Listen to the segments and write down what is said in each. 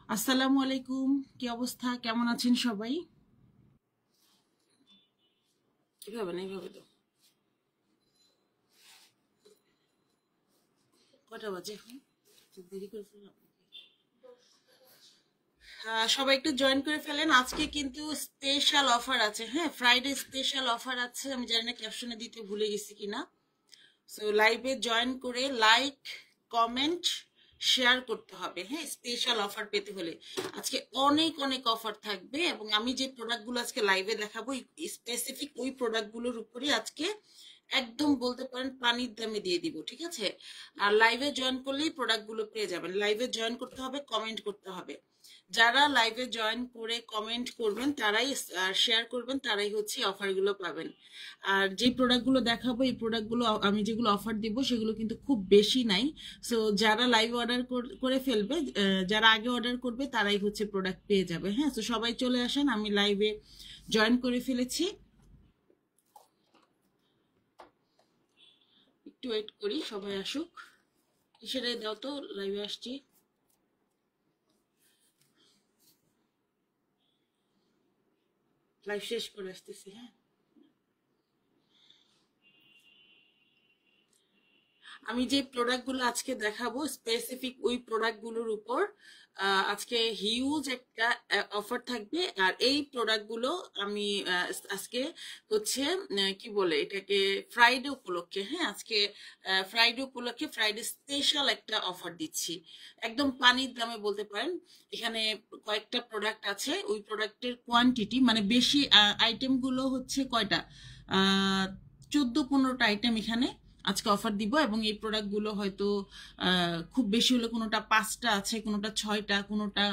আসসালামু আলাইকুম। কি অবস্থা, কেমন আছেন সবাই? কিভাবে না এইভাবে তো কটা বাজে এখন? একটু দেরি করে ফেললাম। সবাই একটু জয়েন করে ফেলেন, আজকে কিন্তু স্পেশাল অফার আছে। হ্যাঁ, ফ্রাইডে স্পেশাল অফার আছে, আমি জানি না ক্যাপশনে দিতে ভুলে গেছি কিনা। সো লাইভে জয়েন করে লাইক, কমেন্ট, শেয়ার করতে হবে। হ্যাঁ, স্পেশাল অফার পেতে হলে আজকে অনেক অনেক অফার থাকবে, এবং আমি যে প্রোডাক্টগুলো আজকে লাইভে দেখাবো স্পেসিফিক ওই প্রোডাক্টগুলোর উপরে আজকে একদম বলতে পারেন পানির দামে দিয়ে দিব, ঠিক আছে? আর লাইভে জয়েন করলেই প্রোডাক্টগুলো পেয়ে যাবেন। লাইভে জয়েন করতে হবে, কমেন্ট করতে হবে। যারা লাইভে জয়েন করে কমেন্ট করবেন তারাই, আর শেয়ার করবেন, তারাই হচ্ছে অফারগুলো পাবেন। আর যে প্রোডাক্টগুলো দেখাবো, এই প্রোডাক্টগুলো আমি যেগুলো অফার দিব সেগুলো কিন্তু খুব বেশি নাই। সো যারা লাইভ অর্ডার করে ফেলবে, যারা আগে অর্ডার করবে তারাই হচ্ছে প্রোডাক্ট পেয়ে যাবে। হ্যাঁ, তো সবাই চলে আসেন, আমি লাইভে জয়েন করে ফেলেছি। একটু ওয়েট করি, সবাই আসুক। কিসেরে দাও তো, লাইভে আসছি। লাইভ শেষ করে আসতেছি। হ্যাঁ, আমি যে প্রোডাক্টগুলো আজকে দেখাবো স্পেসিফিক ওই প্রোডাক্টগুলোর উপর আজকে হিউজ একটা অফার থাকবে। আর এই প্রোডাক্টগুলো আমি আজকে হচ্ছে কি বলে এটাকে, ফ্রাইডে উপলক্ষে, হ্যাঁ আজকে ফ্রাইডে উপলক্ষে ফ্রাইডে স্পেশাল একটা অফার দিচ্ছি, একদম পানির দামে বলতে পারেন। এখানে কয়েকটা প্রোডাক্ট আছে, ওই প্রোডাক্টের কোয়ান্টিটি মানে বেশি, আইটেমগুলো হচ্ছে কয়টা, 14-15টা আইটেম এখানে আজকে অফার দিব। এবং এই প্রোডাক্টগুলো হয়তো খুব বেশি হলে কোনোটা 5টা আছে, কোনোটা 6টা, কোনোটা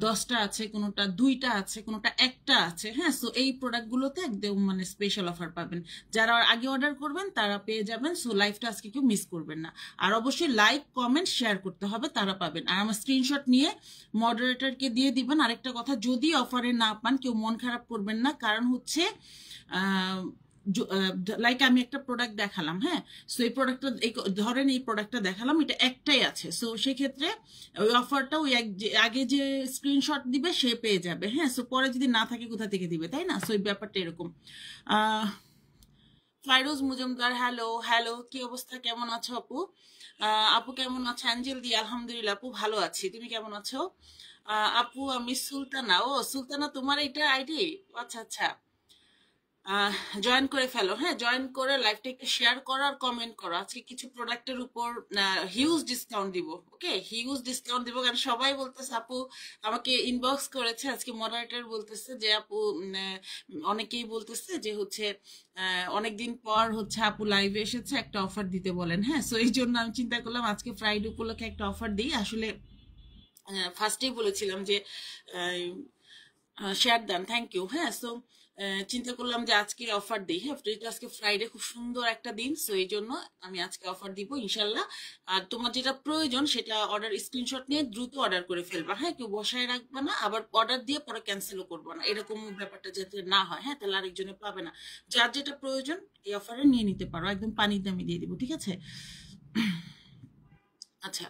10টা আছে, কোনোটা 2টা আছে, কোনোটা একটা আছে। হ্যাঁ, সো এই প্রোডাক্টগুলোতে একদম মানে স্পেশাল অফার পাবেন। যারা আগে অর্ডার করবেন তারা পেয়ে যাবেন। সো লাইভটা আজকে কেউ মিস করবেন না। আর অবশ্যই লাইক, কমেন্ট, শেয়ার করতে হবে, তারা পাবেন। আর আমার স্ক্রিনশট নিয়ে মডারেটরকে দিয়ে দিবেন। আরেকটা কথা, যদি অফারে না পান কেউ মন খারাপ করবেন না, কারণ হচ্ছে লাইক আমি একটা প্রোডাক্ট দেখালাম, হ্যাঁ, সো এই প্রোডাক্টটা, ধরেন এই প্রোডাক্টটা দেখালাম, এটা একটাই আছে। সো সেক্ষেত্রে ওই অফারটা ওই আগে যে স্ক্রিনশট দিবে সে পেয়ে যাবে। হ্যাঁ, সো পরে যদি না থাকে কোথা থেকে দিবে, তাই না? সো এই ব্যাপারটা এরকম। আহ ফাইরুজ মজুমদার, হ্যালো হ্যালো, কি অবস্থা, কেমন আছো আপু? আপু কেমন আছো? অ্যাঞ্জেল দি, আলহামদুলিল্লাহ আপু ভালো আছি, তুমি কেমন আছো? আপু আমি সুলতানা। ও সুলতানা, তোমার এটা আইডি? আচ্ছা আচ্ছা। জয়েন করে ফেলো। হ্যাঁ, জয়েন করে লাইভটা একটু শেয়ার করো আর কমেন্ট করো। আজকে কিছু প্রোডাক্টের উপর হিউজ ডিসকাউন্ট দিব। ওকে, হিউজ ডিসকাউন্ট দিব, কারণ সবাই বলতেছে, আপু আমাকে ইনবক্স করেছে আজকে, মডারেটর বলতেছে যে আপু অনেকেই বলতেছে যে হচ্ছে অনেকদিন পর হচ্ছে আপু লাইভে এসেছে, একটা অফার দিতে বলেন। হ্যাঁ, সো এই জন্য আমি চিন্তা করলাম আজকে ফ্রাইডে উপলক্ষে একটা অফার দিই। আসলে ফার্স্টেই বলেছিলাম যে শেয়ার দেন, থ্যাংক ইউ। হ্যাঁ, সো চিন্তা করলাম যে আজকে অফার দিই। হ্যাঁ, যেহেতু আজকে ফ্রাইডে খুব সুন্দর একটা দিন, সো এই জন্য আমি আজকে অফার দিব ইনশাল্লাহ। আর তোমার যেটা প্রয়োজন সেটা অর্ডার স্ক্রিনশট নিয়ে দ্রুত অর্ডার করে ফেলবা। হ্যাঁ, কেউ বসায় রাখবা না, আবার অর্ডার দিয়ে পরে ক্যান্সেলও করবো না, এরকম ব্যাপারটা যাতে না হয়। হ্যাঁ, তাহলে আরেকজনে পাবে না। যার যেটা প্রয়োজন এই অফারে নিয়ে নিতে পারো, একদম পানির দামে দিয়ে দিব, ঠিক আছে? আচ্ছা,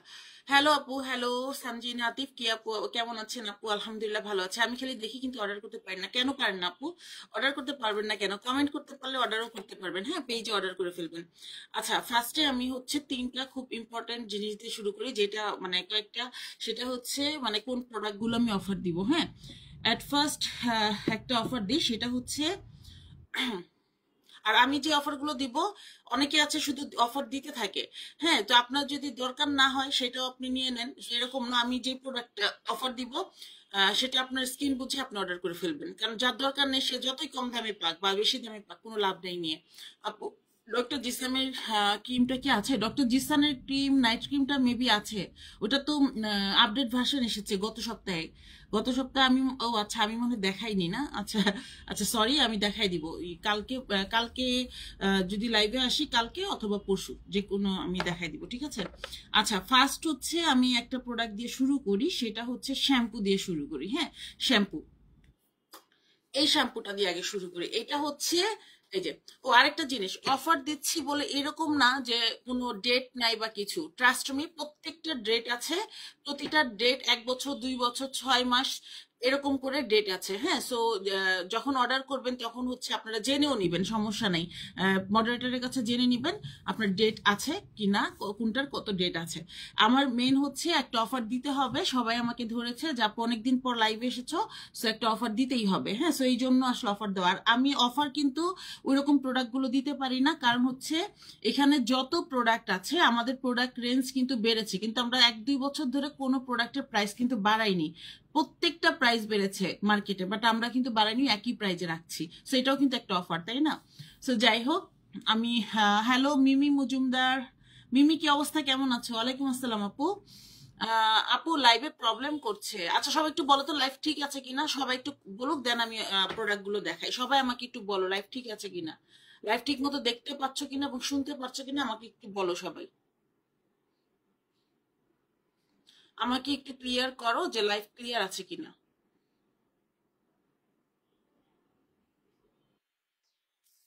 হ্যালো আপু, হ্যালো সানজিন আতিফ, কি আপু কেমন আছেন? আপু আলহামদুলিল্লাহ ভালো আছে। আমি খালি দেখি কিন্তু অর্ডার করতে পারি না, কেন পারেন না আপু? অর্ডার করতে পারবেন না কেন? কমেন্ট করতে পারলে অর্ডারও করতে পারবেন। হ্যাঁ, পেজে অর্ডার করে ফেলবেন। আচ্ছা, ফার্স্টে আমি হচ্ছে 3টা খুব ইম্পর্টেন্ট জিনিস দিয়ে শুরু করি, যেটা মানে কয়েকটা, সেটা হচ্ছে মানে কোন প্রোডাক্টগুলো আমি অফার দিব। হ্যাঁ, অ্যাট ফার্স্ট একটা অফার দিই, সেটা হচ্ছে, আর আমি যে অফারগুলো দিব, অনেকে আছে শুধু অফার দিতে থাকে। হ্যাঁ, তো আপনার যদি দরকার না হয় সেটাও আপনি নিয়ে নেন, সেরকম না। আমি যে প্রোডাক্টটা অফার দিব সেটা আপনার স্কিন বুঝে আপনি অর্ডার করে ফেলবেন, কারণ যার দরকার নেই সে যতই কম দামে পাক বা বেশি দামে পাক, কোনো লাভ নেই নিয়ে। আপু ডক্টর জিসানের ক্রিমটা কি আছে? ডক্টর জিসানের ক্রিম, নাইট ক্রিমটা মেবি আছে। ওটা তো আপডেট ভার্সন এসেছে গত সপ্তাহে। গত সপ্তাহে আমি, ও আচ্ছা, আমি মনে হয় দেখাইনি না। আচ্ছা আচ্ছা, সরি, আমি দেখাই দিব কালকে। কালকে যদি লাইভে আসি, কালকে অথবা পরশু যে কোনো আমি দেখাই দিব, ঠিক আছে? আচ্ছা, ফার্স্ট হচ্ছে আমি একটা প্রোডাক্ট দিয়ে শুরু করি, সেটা হচ্ছে শ্যাম্পু দিয়ে শুরু করি। হ্যাঁ, শ্যাম্পু, এই শ্যাম্পুটা দিয়ে আগে শুরু করি। এটা হচ্ছে এই যে, ও আরেকটা জিনিস, অফার দিচ্ছি বলে এরকম না যে কোনো ডেট নাই বা কিছু। ট্রাস্ট মি, প্রত্যেকটা ডেট আছে। প্রতিটা ডেট 1 বছর, 2 বছর, 6 মাস এরকম করে ডেট আছে। হ্যাঁ, সো যখন অর্ডার করবেন তখন হচ্ছে আপনারা জেনেও নিবেন, সমস্যা নেই। মডারেটরের কাছে জেনে নিবেন আপনার ডেট আছে কি না, কোনটার কত ডেট আছে। আমার মেন হচ্ছে একটা অফার দিতে হবে। সবাই আমাকে ধরেছে যে আপু অনেকদিন পর লাইভে এসেছো, সো একটা অফার দিতেই হবে। হ্যাঁ, সো এই জন্য আসলে অফার দেওয়া। আর আমি অফার কিন্তু ওইরকম প্রোডাক্টগুলো দিতে পারি না, কারণ হচ্ছে এখানে যত প্রোডাক্ট আছে আমাদের প্রোডাক্ট রেঞ্জ কিন্তু বেড়েছে, কিন্তু আমরা 1-2 বছর ধরে কোনো প্রোডাক্টের প্রাইস কিন্তু বাড়াইনি। প্রত্যেকটা প্রাইস বেড়েছে মার্কেটে, বাট আমরা কিন্তু বাড়াইনি, একই প্রাইজে রাখছি। সো এটাও কিন্তু একটা অফার, তাই না? সো যাই হোক, আমি হ্যালো মিমি মজুমদার। মিমি, কি অবস্থা, কেমন আছো? ওয়ালাইকুম আসসালাম আপু। আপু লাইভে প্রবলেম করছে। আচ্ছা সবাই একটু বলো তো লাইভ ঠিক আছে কিনা, সবাই একটু বলুক, দেন আমি প্রোডাক্ট গুলো দেখাই। সবাই আমাকে একটু বলো লাইভ ঠিক আছে কিনা, লাইভ ঠিক মতো দেখতে পাচ্ছ কিনা এবং শুনতে পাচ্ছ কিনা, আমাকে একটু বলো সবাই। আমাকে একটু ক্লিয়ার করো যে লাইভ ক্লিয়ার আছে কিনা।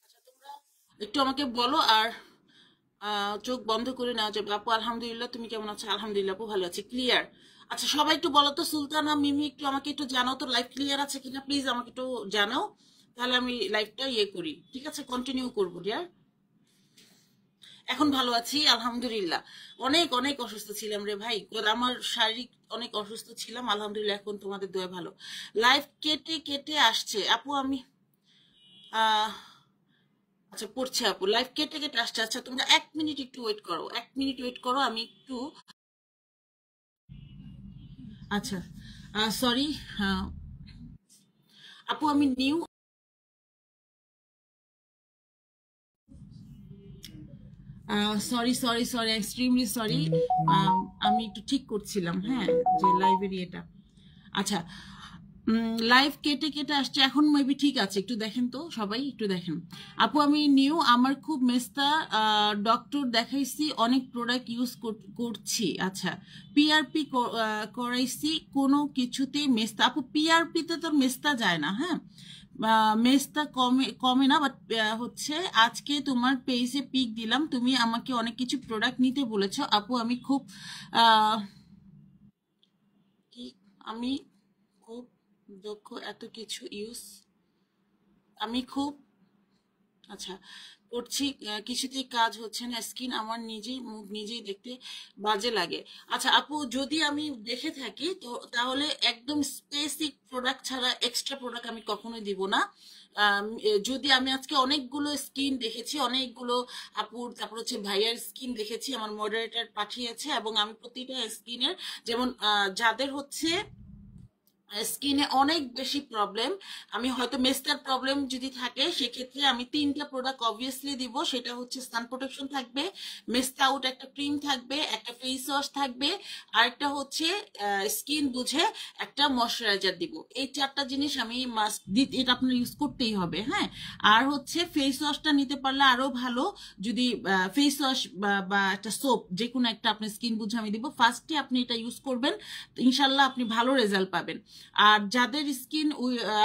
আচ্ছা তোমরা একটু আমাকে বলো। আর চোখ বন্ধ করে নেওয়া যাবে। আপু আলহামদুলিল্লাহ, তুমি কেমন আছো? আলহামদুলিল্লাহ আপু, ভালো আছি, ক্লিয়ার। আচ্ছা সবাই একটু বলো তো, সুলতানা, মিমি, একটু আমাকে একটু জানাও তো লাইভ ক্লিয়ার আছে কিনা, প্লিজ আমাকে একটু জানাও। তাহলে আমি লাইভটা ইয়ে করি, ঠিক আছে, কন্টিনিউ করবো ডিয়ার। এখন ভালো আছি আলহামদুলিল্লাহ। অনেক অনেক অসুস্থ ছিলাম রে ভাই, আমার শারীরিক অনেক অসুস্থ ছিলাম। আলহামদুলিল্লাহ এখন তোমাদের দোয়া ভালো। লাইভ কেটে কেটে আসছে আপু, আমি আহ আচ্ছা পড়ছে আপু, লাইভ কেটে কেটে আসছে। আচ্ছা তোমরা 1 মিনিট একটু ওয়েট করো, 1 মিনিট ওয়েট করো, আমি একটু, আচ্ছা সরি আপু, আমি new, sorry sorry sorry, extremely sorry. আমি একটু ঠিক করছিলাম, হ্যাঁ, যে লাইভের ইয়েটা। আচ্ছা, লাইভ কেটে কেটে আসছে, এখন মেবি ঠিক আছে। একটু দেখেন তো সবাই, একটু দেখেন। আপু আমি নিউ, আমার খুব মেস্তা, ডক্টর দেখাইছি, অনেক প্রোডাক্ট ইউজ করছি। আচ্ছা, পিআরপি করাইছি, কোনো কিছুতেই মেস্তা, আপু পিআরপি তে তো মেস্তা যায় না। হ্যাঁ, মেজটা কমে কমে না, বাট হচ্ছে আজকে তোমার পেজে পিক দিলাম, তুমি আমাকে অনেক কিছু প্রোডাক্ট নিতে বলেছো আপু, আমি খুব আহ, কি, আমি খুব দক্ষ, এত কিছু ইউজ, আমি খুব, আচ্ছা করছি, কিছুতেই কাজ হচ্ছে না, স্কিন আমার নিজেই, মুখ নিজেই দেখতে বাজে লাগে। আচ্ছা আপু, যদি আমি দেখে থাকি তো তাহলে একদম স্পেসিক প্রোডাক্ট ছাড়া এক্সট্রা প্রোডাক্ট আমি কখনোই দিব না। যদি আমি আজকে অনেকগুলো স্কিন দেখেছি, অনেকগুলো আপুর, তারপর হচ্ছে ভাইয়ার স্কিন দেখেছি, আমার মডারেটর পাঠিয়েছে, এবং আমি প্রতিটা স্কিনের, যেমন যাদের হচ্ছে স্কিনে অনেক বেশি প্রবলেম, আমি হয়তো মেস্তার প্রবলেম যদি থাকে সেক্ষেত্রে আমি 3টা প্রোডাক্ট অবভিয়াসলি দিব। সেটা হচ্ছে সান প্রোটেকশন থাকবে, মেস্তা আউট একটা ক্রিম থাকবে, একটা ফেস ওয়াশ থাকবে, আর একটা হচ্ছে স্কিন বুঝে একটা ময়শ্চারাইজার দিব। এই 4টা জিনিস আমি মাস্ট, এটা আপনার ইউজ করতেই হবে। হ্যাঁ, আর হচ্ছে ফেস ওয়াশটা নিতে পারলে আরো ভালো, যদি ফেস ওয়াশ বা একটা সোপ, যে কোনো একটা আপনার স্কিন বুঝে আমি দিব। ফার্স্টে আপনি এটা ইউজ করবেন, ইনশাল্লাহ আপনি ভালো রেজাল্ট পাবেন। আর যাদের স্কিন,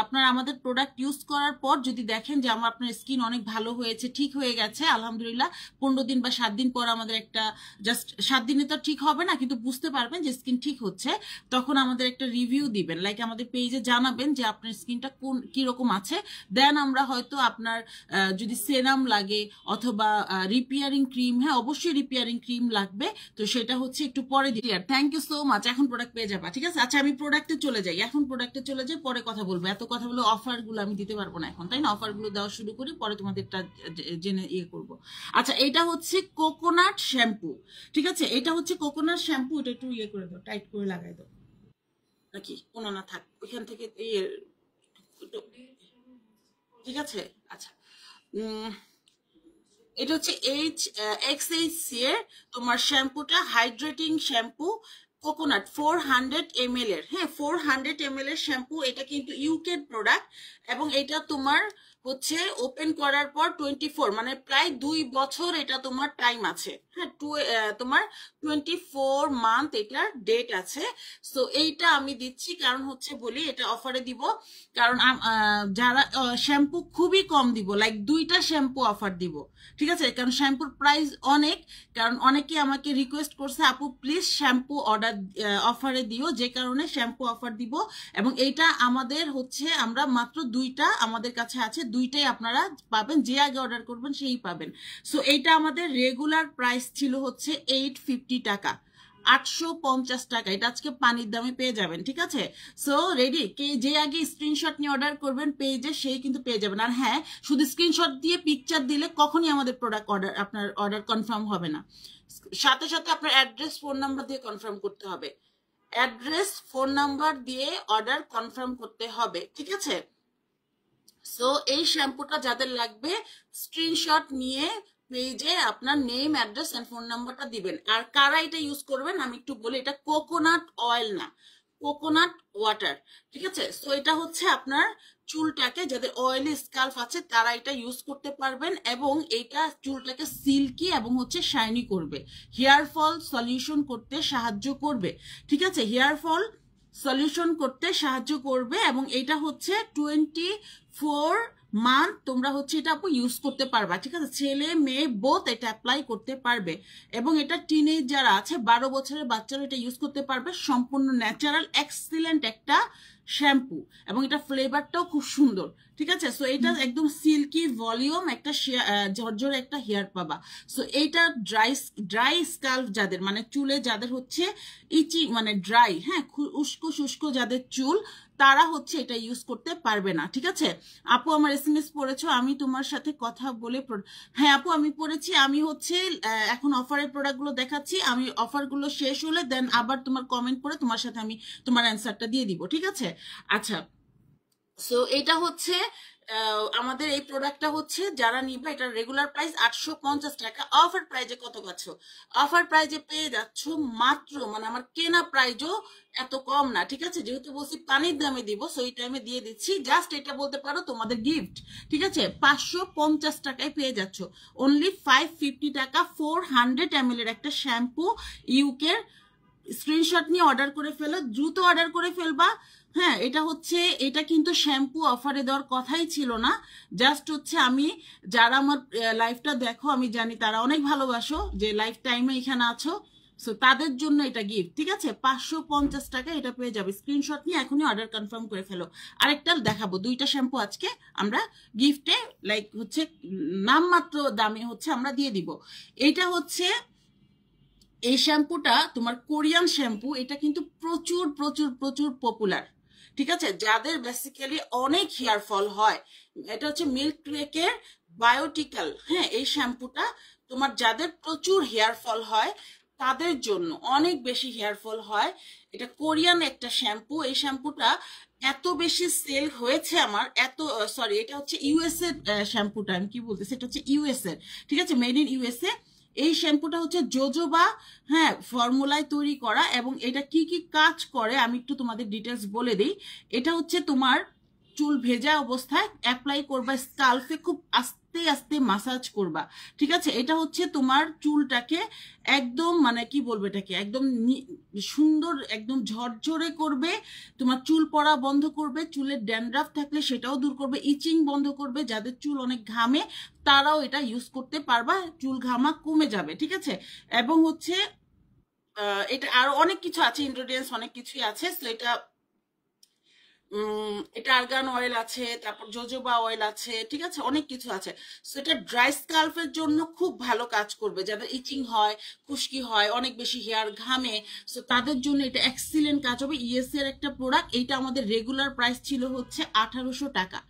আপনার আমাদের প্রোডাক্ট ইউজ করার পর যদি দেখেন যে আপনার স্কিন অনেক ভালো হয়েছে, ঠিক হয়ে গেছে, আলহামদুলিল্লাহ, 15 দিন বা 7 দিন পর আমাদের একটা, জাস্ট 7 দিনে তো ঠিক হবে না, কিন্তু বুঝতে পারবেন যে স্কিন ঠিক হচ্ছে, তখন আমাদের একটা রিভিউ দিবেন, লাইক আমাদের পেজে জানাবেন যে আপনার স্কিনটা কোন কিরকম আছে। দেন আমরা হয়তো আপনার যদি সেরাম লাগে অথবা রিপেয়ারিং ক্রিম, হ্যাঁ অবশ্যই রিপেয়ারিং ক্রিম লাগবে, তো সেটা হচ্ছে একটু পরে দিই। আর থ্যাংক ইউ সো মাচ, এখন প্রোডাক্ট পেয়ে যাবা, ঠিক আছে? আচ্ছা আমি প্রোডাক্টে চলে যাই, এখন প্রোডাক্টে চলে যাই, পরে কথা বলবো। এত কথা বলে অফার গুলো আমি দিতে পারবো না এখন, তাই না? অফার গুলো দেওয়া শুরু করি, পরে তোমাদেরটা জেনে ইয়ে করবো। আচ্ছা এটা হচ্ছে কোকোনাট শ্যাম্পু, ঠিক আছে? এটা হচ্ছে কোকোনাট শ্যাম্পু, এটা একটু ইয়ে করে দাও, টাইট করে লাগাই দাও, নাকি কোনো না থাক ওইখান থেকে ইয়ে, ঠিক আছে? আচ্ছা, উম এটা হচ্ছে XHC এর তোমার শ্যাম্পুটা, হাইড্রেটিং শ্যাম্পু, কোকোনাট, 400 ml এর, হ্যাঁ 400 ml এর শ্যাম্পু। এটা কিন্তু ইউকে প্রোডাক্ট, এবং এটা তোমার হচ্ছে ওপেন করার পর 24 মানে প্রায় 2 বছর এটা তোমার টাইম আছে। হ্যাঁ, তোমার 24 মান্থ এটার ডেট আছে। সো এইটা আমি দিচ্ছি কারণ হচ্ছে বলি এটা অফারে দিব, কারণ যারা শ্যাম্পু খুবই কম দিব, লাইক 2টা শ্যাম্পু অফার দিব, ঠিক আছে? কারণ শ্যাম্পুর প্রাইস অনেক, কারণ অনেকে আমাকে রিকোয়েস্ট করছে আপু প্লিজ শ্যাম্পু অর্ডার অফারে দিও, যে কারণে শ্যাম্পু অফার দিব। এবং এইটা আমাদের হচ্ছে আমরা মাত্র 2টা আমাদের কাছে আছে, 2টাই আপনারা পাবেন, যে আগে অর্ডার করবেন সেই পাবেন। সো এইটা আমাদের রেগুলার প্রাইস ছিল হচ্ছে 850 টাকা, 850 টাকা, এটা আজকে পানির দামে পেয়ে যাবেন, ঠিক আছে? সো রেডি, কে যে আগে স্ক্রিনশট নিয়ে অর্ডার করবেন পেজে সেই কিন্তু পেয়ে যাবেন। আর হ্যাঁ, শুধু স্ক্রিনশট দিয়ে পিকচার দিলে কখনই আমাদের প্রোডাক্ট অর্ডার আপনার অর্ডার কনফার্ম হবে না, সাথে সাথে আপনার অ্যাড্রেস ফোন নাম্বার দিয়ে কনফার্ম করতে হবে, অ্যাড্রেস ফোন নাম্বার দিয়ে অর্ডার কনফার্ম করতে হবে, ঠিক আছে? সো এই শ্যাম্পুটা যাদের লাগবে স্ক্রিনশট নিয়ে পেজে আপনার নেম অ্যাড্রেস এন্ড ফোন নাম্বারটা দিবেন। আর কারা এটা ইউজ করবেন আমি একটু বলি, এটা কোকোনাট অয়েল না, কোকোনাট ওয়াটার, ঠিক আছে? সো এটা হচ্ছে আপনার চুলটাকে, যাদের অয়েলি স্কাল্প আছে তারা এটা ইউজ করতে পারবেন, এবং এটা চুলটাকে সিল্কি এবং হচ্ছে শাইনি করবে, হেয়ার ফল সলিউশন করতে সাহায্য করবে, ঠিক আছে? হেয়ার ফল সলিউশন করতে সাহায্য করবে, এবং এটা হচ্ছে 24 মান্থ তোমরা হচ্ছে এটা আপু ইউজ করতে পারবা, ঠিক আছে? ছেলে মেয়ে বোথ এটা অ্যাপ্লাই করতে পারবে, এবং এটা টিনেজ যারা আছে 12 বছরের বাচ্চারা এটা ইউজ করতে পারবে। সম্পূর্ণ ন্যাচারাল এক্সিলেন্ট একটা শ্যাম্পু, এবং এটা ফ্লেভারটাও খুব সুন্দর, ঠিক আছে? সো এটা একদম সিল্কি ভলিউম একটা ঝরঝরে একটা হেয়ার পাবা। সো এইটা ড্রাই স্কাল্প যাদের, মানে চুলে যাদের হচ্ছে ইচি মানে ড্রাই, হ্যাঁ উস্কো শুষ্কো যাদের চুল, তারা হচ্ছে এটা ইউজ করতে পারবে না, ঠিক আছে? আপু আমার এসএমএস পড়েছো, আমি তোমার সাথে কথা বলে হ্যাঁ আপু আমি পড়েছি, আমি হচ্ছে এখন অফারের প্রোডাক্টগুলো দেখাচ্ছি, আমি অফারগুলো শেষ হলে দেন আবার তোমার কমেন্ট পড়ে তোমার সাথে আমি তোমার অ্যান্সারটা দিয়ে দিব, ঠিক আছে? আচ্ছা, সো এটা হচ্ছে আমাদের এই প্রোডাক্টটা হচ্ছে যারা নিবে এটা রেগুলার প্রাইস 850 টাকা, অফার প্রাইজে কত পাচ্ছ? অফার প্রাইজে পেয়ে যাচ্ছ মাত্র, মানে আমার কেনা প্রাইজও এত কম না, ঠিক আছে? যেহেতু বলছি পানির দামে দিব, সো এই টাইমে দিয়ে দিচ্ছি, জাস্ট এটা বলতে পারো তোমাদের গিফট, ঠিক আছে? 550 টাকায় পেয়ে যাচ্ছ, অনলি 550 টাকা 400 ml এর একটা শ্যাম্পু। ইউকের স্ক্রিনশট নিয়ে অর্ডার করে ফেলো, দ্রুত অর্ডার করে ফেলবা। হ্যাঁ, এটা হচ্ছে, এটা কিন্তু শ্যাম্পু অফারে দেওয়ার কথাই ছিল না, জাস্ট হচ্ছে আমি, যারা আমার লাইফটা দেখো আমি জানি তারা অনেক ভালোবাসো, যে লাইফ টাইমে এখানে আছো, সো তাদের জন্য এটা গিফট, ঠিক আছে? 550 টাকা এটা পেয়ে যাবে, স্ক্রিনশট নিয়ে এখনই অর্ডার কনফার্ম করে ফেলো। আরেকটা দেখাবো, 2টা শ্যাম্পু আজকে আমরা গিফটে, লাইক হচ্ছে নামমাত্র দামে হচ্ছে আমরা দিয়ে দিব। এটা হচ্ছে এই শ্যাম্পুটা তোমার কোরিয়ান শ্যাম্পু, এটা কিন্তু প্রচুর প্রচুর প্রচুর পপুলার, ঠিক আছে? যাদের বেসিক্যালি অনেক হেয়ার ফল হয়, এটা হচ্ছে মিল্ক ক্রেকের বায়োটিক্যাল, হ্যাঁ এই শ্যাম্পুটা তোমার যাদের প্রচুর হেয়ার ফল হয় তাদের জন্য, অনেক বেশি হেয়ার ফল হয়, এটা কোরিয়ান একটা শ্যাম্পু। এই শ্যাম্পুটা এত বেশি সেল হয়েছে আমার, এত সরি এটা হচ্ছে ইউএস এর শ্যাম্পুটা, আমি কি বলতেছি, এটা হচ্ছে ইউএস এর, ঠিক আছে? Made in USA. এই শ্যাম্পুটা হচ্ছে জোজোবা, হ্যাঁ ফর্মুলায় তৈরি করা, এবং এটা কি কি কাজ করে আমি একটু তোমাদের ডিটেলস বলে দিই। এটা হচ্ছে তোমার চুল ভেজা অবস্থায় অ্যাপ্লাই করবা, স্কাল্পে খুব আস্তে আস্তে মাসাজ করবা, ঠিক আছে? এটা হচ্ছে তোমার চুলটাকে একদম, মানে কি বলবো, এটাকে একদম সুন্দর একদম ঝরঝরে করবে, তোমার চুল পড়া বন্ধ করবে, চুলের ড্যান্ড্রাফ থাকলে সেটাও দূর করবে, ইচিং বন্ধ করবে, যাদের চুল অনেক ঘামে তারাও এটা ইউজ করতে পারবা, চুল ঘামা কমে যাবে, ঠিক আছে? এবং হচ্ছে এটা আরো অনেক কিছু আছে, ইনগ্রেডিয়েন্টস অনেক কিছুই আছে। তো এটা আর্গান অয়েল আছে, তারপর জোজোবা অয়েল আছে, ঠিক আছে? অনেক কিছু আছে। সো এটা ড্রাই স্কাল্পের জন্য খুব ভালো কাজ করবে, যাদের ইচিং হয়, খুশকি হয়, অনেক বেশি হেয়ার ঘামে, সো তাদের জন্য এটা এক্সিলেন্ট কাজ হবে। ইএস এর একটা প্রোডাক্ট, এটা আমাদের রেগুলার প্রাইস ছিল হচ্ছে 1800 টাকা,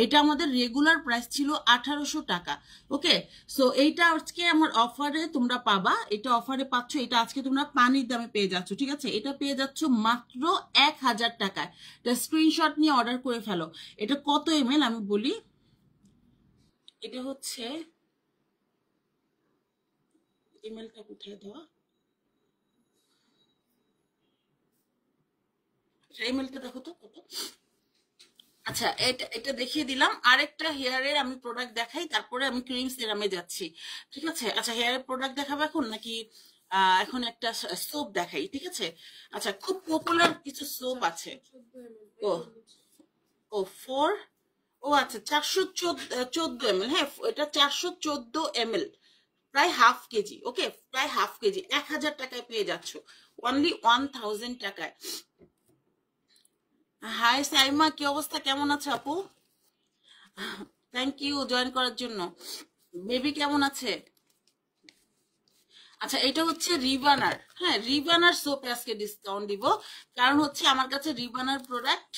এটা আমাদের রেগুলার প্রাইস ছিল 1800 টাকা, ওকে? সো এইটা আজকে আমার অফারে তোমরা পাবা, এটা অফারে পাচ্ছ, এটা আজকে তোমরা পানির দামে পেয়ে যাচ্ছ, ঠিক আছে? এটা পেয়ে যাচ্ছ মাত্র 1000 টাকায়। এটা স্ক্রিনশট নিয়ে অর্ডার করে ফেলো। এটা কত এমএল আমি বলি, এটা হচ্ছে এমএলটা কোথায় দেওয়া, এমএলটা দেখো তো কত। আচ্ছা, এটা এটা দেখিয়ে দিলাম। আরেকটা হেয়ারের আমি প্রোডাক্ট দেখাই, তারপরে আমি ক্রিম সিরামে যাচ্ছি। ঠিক আছে? আচ্ছা, হেয়ারের প্রোডাক্ট দেখাবো এখন নাকি এখন একটা সোপ দেখাই? ঠিক আছে। আচ্ছা, খুব পপুলার কিছু সোপ আছে। ও ও ফোর ও আচ্ছা, 414 ml। হ্যাঁ, এটা 414 ml, প্রায় হাফ কেজি। ওকে, প্রায় হাফ কেজি 1000 টাকায় পেয়ে যাচ্ছ, অনলি 1000 টাকায়। হাই সাইমা, কি অবস্থা, কেমন আছে আপু? থ্যাংক ইউ জয়েন করার জন্য। বেবি কেমন আছে? আচ্ছা, এটা হচ্ছে রিবানার। হ্যাঁ, রিবানার সোপে আজকে ডিসকাউন্ট দিব, কারণ হচ্ছে আমার কাছে রিবানার প্রোডাক্ট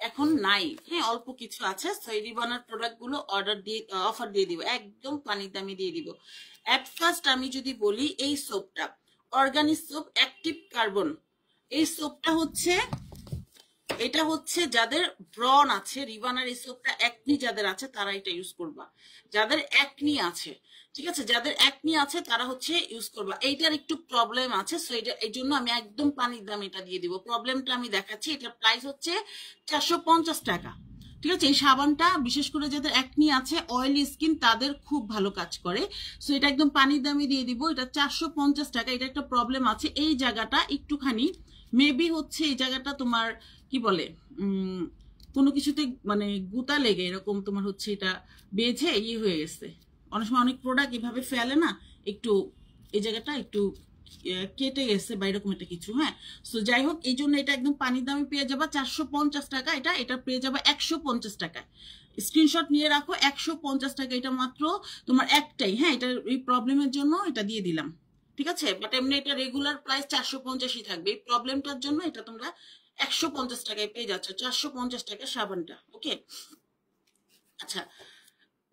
এখন নাই। হ্যাঁ, অল্প কিছু আছে, তো এই রিবানার প্রোডাক্ট গুলো অর্ডার দিয়ে অফার দিয়ে দিব, একদম পানির দামে দিয়ে দিব। অ্যাট ফার্স্ট আমি যদি বলি, এই সোপটা অর্গানিক সোপ, অ্যাক্টিভ কার্বন। এই সোপটা হচ্ছে, এটা হচ্ছে যাদের ব্রন আছে, রিবানার এই সোপটা একনি যাদের আছে তারা এটা ইউজ করবা। যাদের একনি আছে, ঠিক আছে, যাদের একনি আছে তারা হচ্ছে ইউজ করবা। এইটার একটু প্রবলেম আছে, সো এটা এই জন্য আমি একদম পানির দাম এটা দিয়ে দিব। প্রবলেমটা আমি দেখাচ্ছি। এটার প্রাইস হচ্ছে 450 টাকা। ঠিক আছে, এই সাবানটা বিশেষ করে যাদের একনি আছে, অয়েলি স্কিন, তাদের খুব ভালো কাজ করে। সো এটা একদম পানির দামে দিয়ে দিব। এটা 450 টাকা। এটা একটা প্রবলেম আছে, এই জায়গাটা একটুখানি মেবি হচ্ছে, এই জায়গাটা তোমার কি বলে, উম কোনো কিছুতে মানে গুতা লেগে এরকম তোমার হচ্ছে এটা বেঁধে ইয়ে হয়ে গেছে। অনেক সময় অনেক প্রোডাক্ট এভাবে ফেলে না, একটু এই জায়গাটা একটু কেটে গেছে বা এরকম একটা কিছু। হ্যাঁ, সো যাই হোক, এই জন্য এটা একদম পানির দামে পেয়ে যাবা 450 টাকা। এটা এটা পেয়ে যাবা 150 টাকায়। স্ক্রিনশট নিয়ে রাখো, 150 টাকা। এটা মাত্র তোমার একটাই। হ্যাঁ, এটা এই প্রবলেমের জন্য এটা দিয়ে দিলাম। ঠিক আছে, বাট এমনি এটা রেগুলার প্রাইস 450-ই থাকবে। এই প্রবলেমটার জন্য এটা তোমরা 150 টাকায় পেয়ে যাচ্ছ, 450 টাকা সাবানটা। ওকে, আচ্ছা।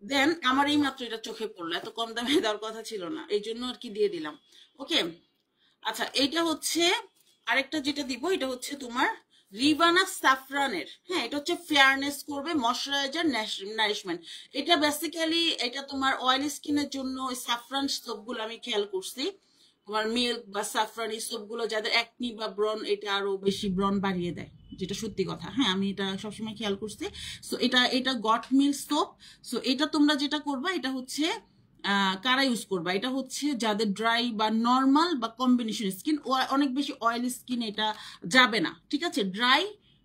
দেন আমার এই মাত্র এটা চোখে পড়লো, এত কম দামে দেওয়ার কথা ছিল না, এই জন্য আর কি দিয়ে দিলাম। ওকে, আচ্ছা, এইটা হচ্ছে আরেকটা যেটা দিব, এটা হচ্ছে তোমার রিবানা সাফরানের। হ্যাঁ, এটা হচ্ছে ফেয়ারনেস করবে, ময়শ্চারাইজার, নারিশমেন্ট। এটা বেসিক্যালি এটা তোমার অয়েলি স্কিনের জন্য ওই সাফরান সোপগুলো আমি খেয়াল করছি। তোমার মিল্ক বা সাফরান এই সোপগুলো যাদের একনি বা ব্রন, এটা আরো বেশি ব্রন বাড়িয়ে দেয়, যেটা সত্যি কথা। হ্যাঁ, আমি এটা সবসময় খেয়াল করছি। সো এটা এটা গট মিল্ক সোপ। সো এটা তোমরা যেটা করবা, এটা হচ্ছে কারা ইউজ করবা, এটা হচ্ছে যাদের ড্রাই বা নর্মাল বা কম্বিনেশন স্কিন। অনেক বেশি অয়েলি স্কিন এটা যাবে না। ঠিক আছে, ড্রাই,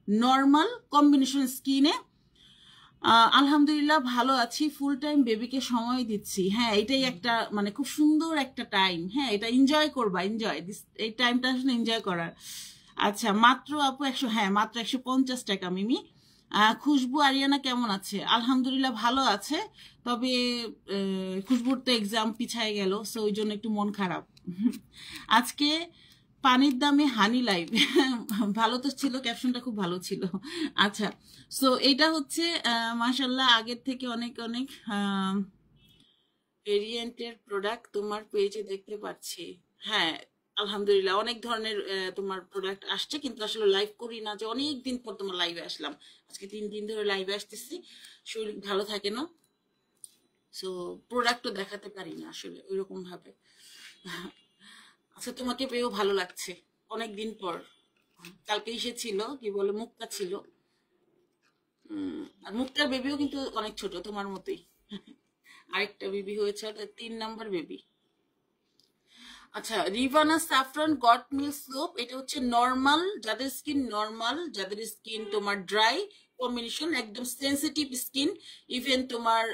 নর্মাল, কম্বিনেশন স্কিনে আলহামদুলিল্লাহ ভালো আছি, ফুল টাইম বেবিকে সময় দিচ্ছি। হ্যাঁ, এটাই একটা মানে খুব সুন্দর একটা টাইম। হ্যাঁ, এটা এনজয় করবা, এনজয় এই টাইমটা আসলে এনজয় করার। আচ্ছা, মাত্র আপু 100, হ্যাঁ মাত্র 150 টাকা। মিমি, খুশবু আরিয়ানা কেমন আছে? আলহামদুলিল্লাহ ভালো আছে, তবে খুশবুর তো এক্সাম পিছায় গেল, সো ওই জন্য একটু মন খারাপ। আজকে পানির দামে হানি লাইভ। ভালো তো ছিল, ক্যাপশনটা খুব ভালো ছিল। আচ্ছা, সো এটা হচ্ছে মাশাল্লাহ আগের থেকে অনেক অনেক ভেরিয়েন্টের প্রোডাক্ট তোমার পেজে দেখতে পাচ্ছি। হ্যাঁ, আলহামদুলিল্লাহ অনেক ধরনের তোমার প্রোডাক্ট আসছে, কিন্তু আসলে লাইভ করি না, যে অনেক দিন পর তোমার লাইভে আসলাম। আজকে 3 দিন ধরে লাইভে আসতেছি, শরীর ভালো থাকে না, সো প্রোডাক্টও দেখাতে পারি না আসলে ওইরকম ভাবে। আচ্ছা, তোমাকে পেয়েও ভালো লাগছে অনেক দিন পর। কালকে এসেছিল, কি বলে, মুক্তা ছিল। আর মুক্তার বেবিও কিন্তু অনেক ছোট, তোমার মতোই। আরেকটা বেবি হয়েছে, 3 নাম্বার বেবি। আচ্ছা, Rivana saffron goat milk soap. এটা হচ্ছে নর্মাল, যাদের স্কিন নর্মাল, যাদের স্কিন তোমার ড্রাই কম্বিনেশন, একদম সেন্সিটিভ স্কিন, ইভেন তোমার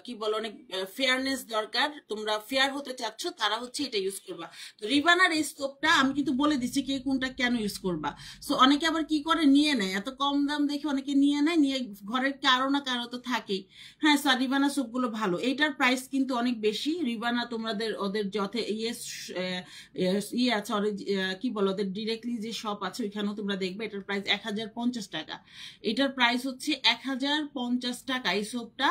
কি বলো, অনেক ফেয়ারনেস দরকার, তোমরা ফেয়ার হতে চাচ্ছ, তারা হচ্ছে এটা ইউজ করবা। তো রিভানার এই সোপটা আমি কিন্তু বলে দিচ্ছি কে কোনটা কেন ইউজ করবা। সো অনেকে আবার কি করে, নিয়ে নেয়, এত কম দাম দেখে অনেকে নিয়ে নেয়, নিয়ে ঘরের কারো না কারো তো থাকেই। হ্যাঁ, স্যার রিভানা সোপগুলো ভালো, এইটার প্রাইস কিন্তু অনেক বেশি। রিভানা তোমাদের ওদের যথে ইয়ে আছে, কি বলো, ওদের ডিরেক্টলি যে শপ আছে ওইখানেও তোমরা দেখবে, এটার প্রাইস 1050 টাকা। এটার প্রাইস হচ্ছে 1050 টাকা। এই সোপটা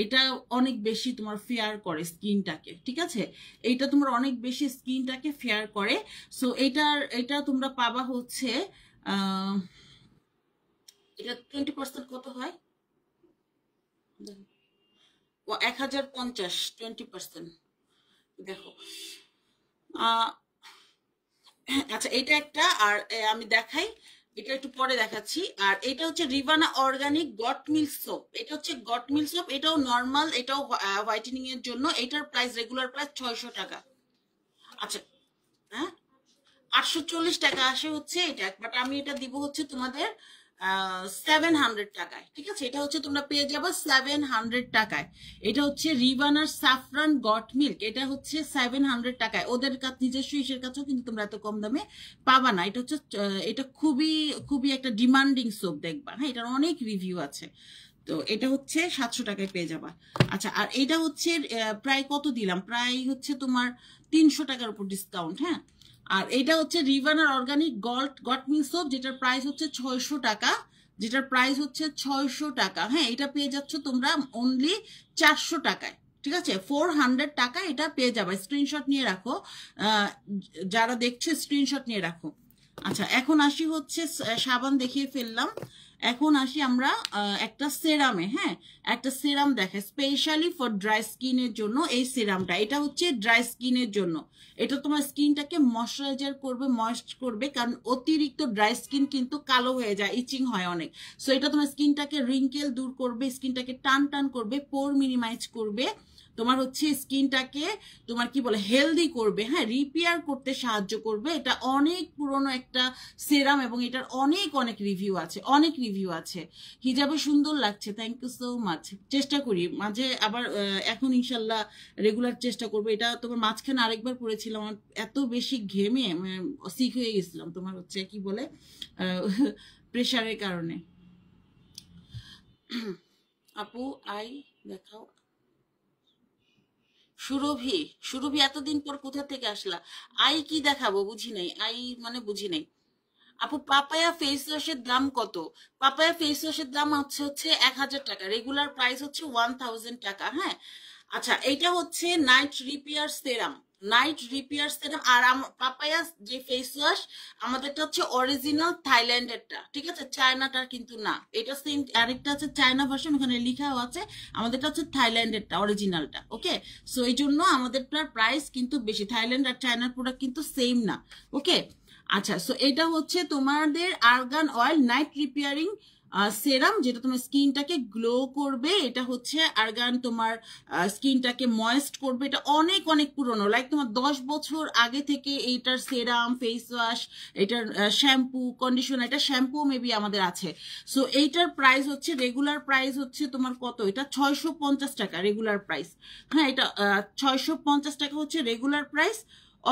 এটা অনেক বেশি তোমার ফেয়ার করে স্কিনটাকে। ঠিক আছে, এইটা তোমার অনেক বেশি স্কিনটাকে ফেয়ার করে। সো এটা তোমরা পাবা হচ্ছে এটা 20% কত হয়, 1050, 20%। দেখো, আহ আচ্ছা, এটা একটা। আর আমি দেখাই, এটা একটু পরে দেখাচ্ছি। আর এটা হচ্ছে Rivana organic goat milk soap, এটা হচ্ছে গট মিল্ক সোপ, এটাও নর্মাল, এটাও হোয়াইটেনিং এর জন্য। এটার প্রাইস রেগুলার প্রাইস 600 টাকা। আচ্ছা, হ্যাঁ 840 টাকা আসে হচ্ছে এটা, বাট আমি এটা দিব হচ্ছে তোমাদের 700 টাকায়। ঠিক আছে, এটা হচ্ছে তোমরা পেয়ে যাবে 700 টাকায়। এটা হচ্ছে রিভানার সাফরান গট মিল্ক, এটা হচ্ছে 700 টাকায়। ওদের কাছে নিজস্ব ইসের কাছেও কিন্তু তোমরা এত কম দামে পাবা না। এটা হচ্ছে এটা খুবই খুবই একটা ডিমান্ডিং সোপ দেখবা, হ্যাঁ এটার অনেক রিভিউ আছে। তো এটা হচ্ছে 700 টাকায় পেয়ে যাবা। আচ্ছা, আর এটা হচ্ছে প্রায় কত দিলাম, প্রায় হচ্ছে তোমার 300 টাকার উপর ডিসকাউন্ট, হ্যাঁ। আর এটা হচ্ছে রিভানার অর্গানিক গট মিল সোপ, যেটার প্রাইস হচ্ছে 600 টাকা, যেটার প্রাইস হচ্ছে 600 টাকা, হ্যাঁ। এটা পেয়ে যাচ্ছ তোমরা অনলি 400 টাকায়। ঠিক আছে, 400 টাকা এটা পেয়ে যাবে। স্ক্রিনশট নিয়ে রাখো, যারা দেখছে স্ক্রিনশট নিয়ে রাখো। আচ্ছা, এখন আসি হচ্ছে সাবান দেখিয়ে ফেললাম, এখন আসি আমরা একটা সেরামে, হ্যাঁ একটা সেরাম দেখে স্পেশালি ফর ড্রাই স্কিনের জন্য। এই সেরামটা এটা হচ্ছে ড্রাই স্কিনের জন্য। এটা তোমার স্কিনটাকে ময়শ্চারাইজার করবে, ময়েস্ট করবে, কারণ অতিরিক্ত ড্রাই স্কিন কিন্তু কালো হয়ে যায়, ইচিং হয় অনেক। সো এটা তোমার স্কিনটাকে রিঙ্কেল দূর করবে, স্কিনটাকে টান টান করবে, পোর মিনিমাইজ করবে, তোমার হচ্ছে স্কিনটাকে তোমার কি বলে হেলদি করবে, হ্যাঁ রিপেয়ার করতে সাহায্য করবে। এটা অনেক পুরনো একটা সেরাম এবং এটার অনেক অনেক রিভিউ আছে, অনেক রিভিউ আছে। হিজাবে সুন্দর লাগছে, থ্যাংক ইউ সো মাচ। চেষ্টা করি মাঝে আবার, এখন ইনশাল্লাহ রেগুলার চেষ্টা করবো। এটা তোমার মাঝখানে আরেকবার পড়েছিলাম, আমার এত বেশি ঘেমে সিক হয়ে গেছিলাম, তোমার হচ্ছে কি বলে প্রেশারের কারণে। আপু আই দেখাও। সুরভি, সুরভি এতদিন পর কোথা থেকে আসলা? আই কি দেখাবো বুঝি নাই, আই মানে বুঝি নাই। আপু পাপায়া ফেস ওয়াশের দাম কত? পাপায়া ফেস ওয়াশের দাম হচ্ছে 1000 টাকা, রেগুলার প্রাইস হচ্ছে 1000 টাকা, হ্যাঁ। আচ্ছা, এইটা হচ্ছে নাইট রিপেয়ার সেরাম, নাইট রিপেয়ার সেরাম। আর পাপায়া যে ফেস ওয়াশ আমাদেরটা হচ্ছে অরিজিনাল থাইল্যান্ডেরটা, ঠিক আছে, চায়নাটার কিন্তু না। এটা সেম, আরেকটা আছে চায়না ভার্সন, ওখানে লেখাও আছে। আমাদেরটা হচ্ছে থাইল্যান্ডেরটা, অরিজিনালটা, ওকে। সো এই জন্য আমাদেরটার প্রাইস কিন্তু বেশি, থাইল্যান্ড আর চায়নার প্রোডাক্ট কিন্তু সেম না, ওকে। আচ্ছা, সো এটা হচ্ছে তোমাদের আর্গান অয়েল নাইট রিপেয়ারিং সেরাম, যেটা তোমার স্কিনটাকে গ্লো করবে। এটা হচ্ছে আর্গান তোমার স্কিনটাকে ময়েস্ট করবে। এটা অনেক অনেক পুরনো, লাইক তোমার 10 বছর আগে থেকে এইটার সেরাম, ফেস ওয়াশ, এটার শ্যাম্পু, কন্ডিশনার, এটা শ্যাম্পু মেবি আমাদের আছে। সো এইটার প্রাইস হচ্ছে রেগুলার প্রাইস হচ্ছে তোমার কত, এটা 650 টাকা রেগুলার প্রাইস, হ্যাঁ। এটা 650 টাকা হচ্ছে রেগুলার প্রাইস,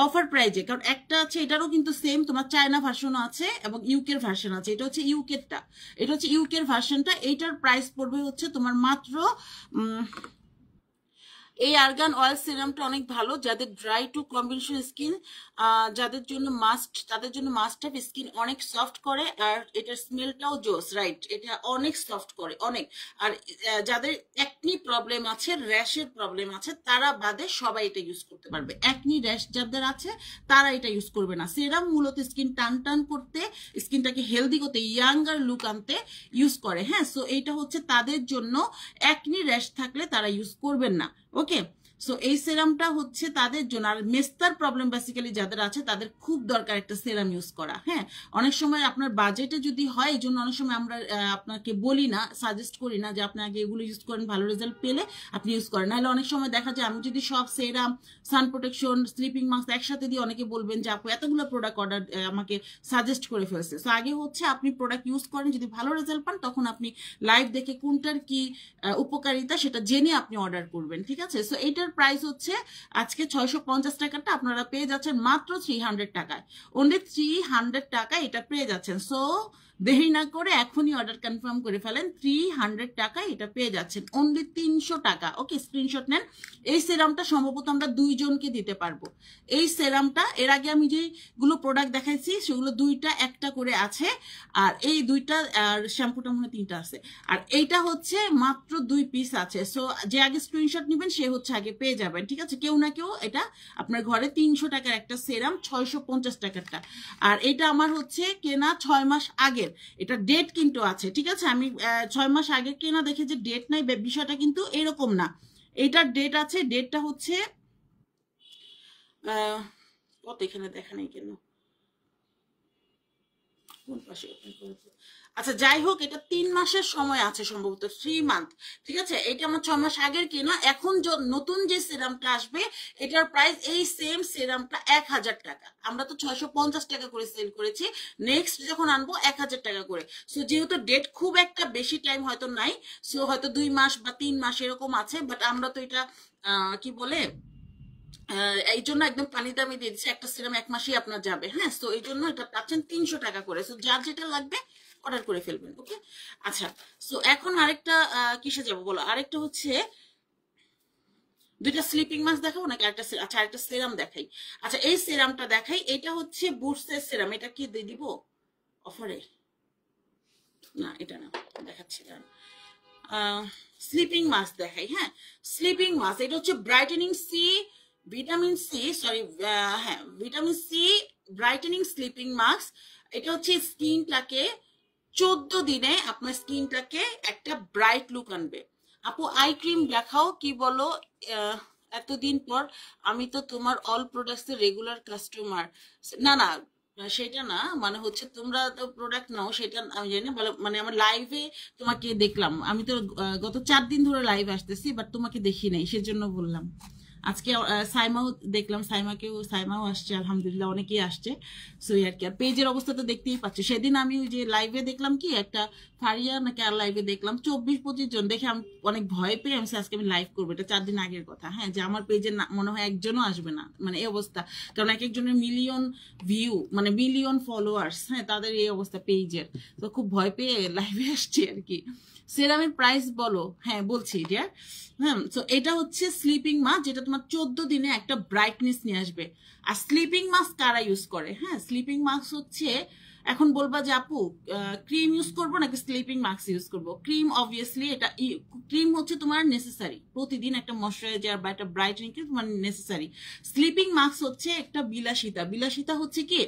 অফার প্রাইজে। কারণ একটা আছে, এটারও কিন্তু সেম তোমার চায়না ভার্সনও আছে এবং ইউকের ভার্সন আছে। এটা হচ্ছে ইউকেরটা, এটা হচ্ছে ইউকের ভার্সনটা। এইটার প্রাইস পড়বে হচ্ছে তোমার মাত্র এই আর্গান অয়েল সিরামটা অনেক ভালো যাদের ড্রাই টু কম্বিনেশন স্কিন, যাদের জন্য মাস্ট, তাদের জন্য মাস্ট হ্যাভ। স্কিন অনেক সফট করে, আর এটার স্মেলটাও জোস, রাইট, এটা অনেক সফট করে অনেক। আর যাদের একনি প্রবলেম আছে, র্যাশের প্রবলেম আছে, তারা বাদে সবাই এটা ইউজ করতে পারবে। একনি র্যাশ যাদের আছে তারা এটা ইউজ করবে না। সেরাম মূলত স্কিন টান টান করতে, স্কিনটাকে হেলদি করতে, ইয়াঙ্গার লুক আনতে ইউজ করে, হ্যাঁ। সো এইটা হচ্ছে তাদের জন্য, একনি র্যাশ থাকলে তারা ইউজ করবেন না, ওকে। সো এই সেরামটা হচ্ছে তাদের জন্য। আর মেস্তার প্রবলেম বেসিক্যালি যাদের আছে তাদের খুব দরকার একটা সেরাম ইউজ করা, হ্যাঁ। অনেক সময় আপনার বাজেটে যদি হয়, এই জন্য অনেক সময় আমরা আপনাকে বলি না, সাজেস্ট করি না যে আপনি আগে এগুলো ইউজ করেন, ভালো রেজাল্ট পেলে আপনি ইউজ করেন। নাহলে অনেক সময় দেখা যায় আমি যদি সব সেরাম, সান প্রোটেকশন, স্লিপিং মাস্ক একসাথে দিয়ে, অনেকে বলবেন যে আপু এতগুলো প্রোডাক্ট অর্ডার আমাকে সাজেস্ট করে ফেলছে। সো আগে হচ্ছে আপনি প্রোডাক্ট ইউজ করেন, যদি ভালো রেজাল্ট পান তখন আপনি লাইভ দেখে কোনটার কি উপকারিতা সেটা জেনে আপনি অর্ডার করবেন, ঠিক আছে। সো এইটার প্রাইস হচ্ছে আজকে 650 টাকাটা আপনারা পেয়ে যাচ্ছেন মাত্র 300 টাকায়, অনলি 300 টাকায় এটা পেয়ে যাচ্ছেন। সো দেরি না করে এখনই অর্ডার কনফার্ম করে ফেলেন, 300 টাকায় এটা পেয়ে যাচ্ছেন, অনলি 300 টাকা, ওকে। স্ক্রিনশট নেন। এই সেরামটা সম্ভবত আমরা 2 জনকে দিতে পারবো। এই সেরামটা এর আগে আমি যেগুলো প্রোডাক্ট দেখাইছি সেগুলো 2টা একটা করে আছে, আর এই 2টা, আর শ্যাম্পুটা মনে হয় 3টা আছে, আর এইটা হচ্ছে মাত্র 2 পিস আছে। সো যে আগে স্ক্রিনশট নেবেন সে হচ্ছে আগে পেয়ে যাবেন, ঠিক আছে। কেউ না কেউ এটা আপনার ঘরে 300 টাকার একটা সেরাম, 650 টাকারটা। আর এটা আমার হচ্ছে কেনা 6 মাস আগের, এটা ডেট কিন্তু আছে, ঠিক আছে। আমি 6 মাস আগে কেনা দেখে যে ডেট নাই, বিষয়টা কিন্তু এরকম না। এটার ডেট আছে, ডেটটা হচ্ছে কত, এখানে দেখা নেই কেন, কোন পাশে open করেছে? আচ্ছা যাই হোক, এটা 3 মাসের সময় আছে সম্ভবত, 3 মান্থ। ঠিক আছে, এটা আমার 6 মাস আগের কেনা। এখন নতুন যে সিরামটা আসবে এটার প্রাইস, এই সেম সিরামটা 1000 টাকা। আমরা তো 650 টাকা করে সেল করেছি, নেক্সট যখন আনবো 1000 টাকা করে। সো যেহেতু ডেট খুব একটা বেশি টাইম হয়তো নাই, সো হয়তো 2 মাস বা 3 মাস এরকম আছে, বাট আমরা তো এটা কি বলে এই জন্য একদম পানি দামি দিয়ে দিচ্ছে, একটা সিরাম 1 মাসই আপনার যাবে। হ্যাঁ, তো এই জন্য এটা পাচ্ছেন 300 টাকা করে। সো যার যেটা লাগবে অর্ডার করে ফেলবেন। ওকে, আচ্ছা। সো এখন আরেকটা কিসে যাব বলো, আরেকটা হচ্ছে দুইটা স্লিপিং মাস্ক দেখাবো নাকি আরেকটা আচ্ছা আরেকটা সিরাম দেখাই। আচ্ছা এই সিরামটা দেখাই, এটা হচ্ছে বুটসের সিরাম। এটা কি দিয়ে দিব অফারে? না এটা না, দেখাচ্ছি দাঁড়ান। স্লিপিং মাস্ক দেখাই। হ্যাঁ, স্লিপিং মাস্ক, এটা হচ্ছে brightening C vitamin C, sorry, হ্যাঁ vitamin C brightening sleeping mask. এটা হচ্ছে স্কিনটাকে 14 দিনে আপনার স্কিনটাকে একটা ব্রাইট লুক আনবে। আপু আই ক্রিম দেখাও, কি বলো? আহ, এতদিন পর, আমি তো তোমার অল প্রোডাক্টস এর রেগুলার কাস্টমার। না না, সেটা না, মানে হচ্ছে তোমরা তো প্রোডাক্ট নাও সেটা আমি জানি, মানে আমার লাইভে তোমাকে দেখলাম। আমি তো গত 4 দিন ধরে লাইভ আসতেছি, বাট তোমাকে দেখি নাই, সেজন্য বললাম। আজকে সাইমাও দেখলাম, সাইমাও আসছে, আলহামদুলিল্লাহ অনেকেই আসছে। সো আর কি, আর পেজের অবস্থা তো দেখতেই পাচ্ছ। সেদিন আমি ওই যে লাইভে দেখলাম কি একটা ফারিয়া নাকি আর লাইভে দেখলাম 24-25 জন, দেখে আমি অনেক ভয় পেয়ে আমি আজকে আমি লাইভ করবো। এটা 4 দিন আগের কথা। হ্যাঁ, যে আমার পেজে মনে হয় একজনও আসবে না, মানে এই অবস্থা। কারণ এক একজনের মিলিয়ন ভিউ, মানে মিলিয়ন ফলোয়ার্স। হ্যাঁ, তাদের এই অবস্থা পেজের। তো খুব ভয় পেয়ে লাইভে আসছি আর কি। সেরামের প্রাইস বলো? হ্যাঁ বলছি ডিয়ার। হ্যাঁ, তো এটা হচ্ছে স্লিপিং মাস্ক, যেটা তোমার 14 দিনে একটা ব্রাইটনেস নিয়ে আসবে। আর স্লিপিং মাস্ক কারা ইউজ করে? হ্যাঁ, স্লিপিং মাস্ক হচ্ছে, এখন বলবা যে আপু ক্রিম ইউজ করবো নাকি স্লিপিং মাস্ক ইউজ করবো? ক্রিম অবভিয়াসলি, এটা ক্রিম হচ্ছে তোমার নেসেসারি, প্রতিদিন একটা ময়শ্চারাইজার বা একটা ব্রাইটেনিং তোমার নেসেসারি। স্লিপিং মাস্ক হচ্ছে একটা বিলাসিতা। বিলাসিতা হচ্ছে কি,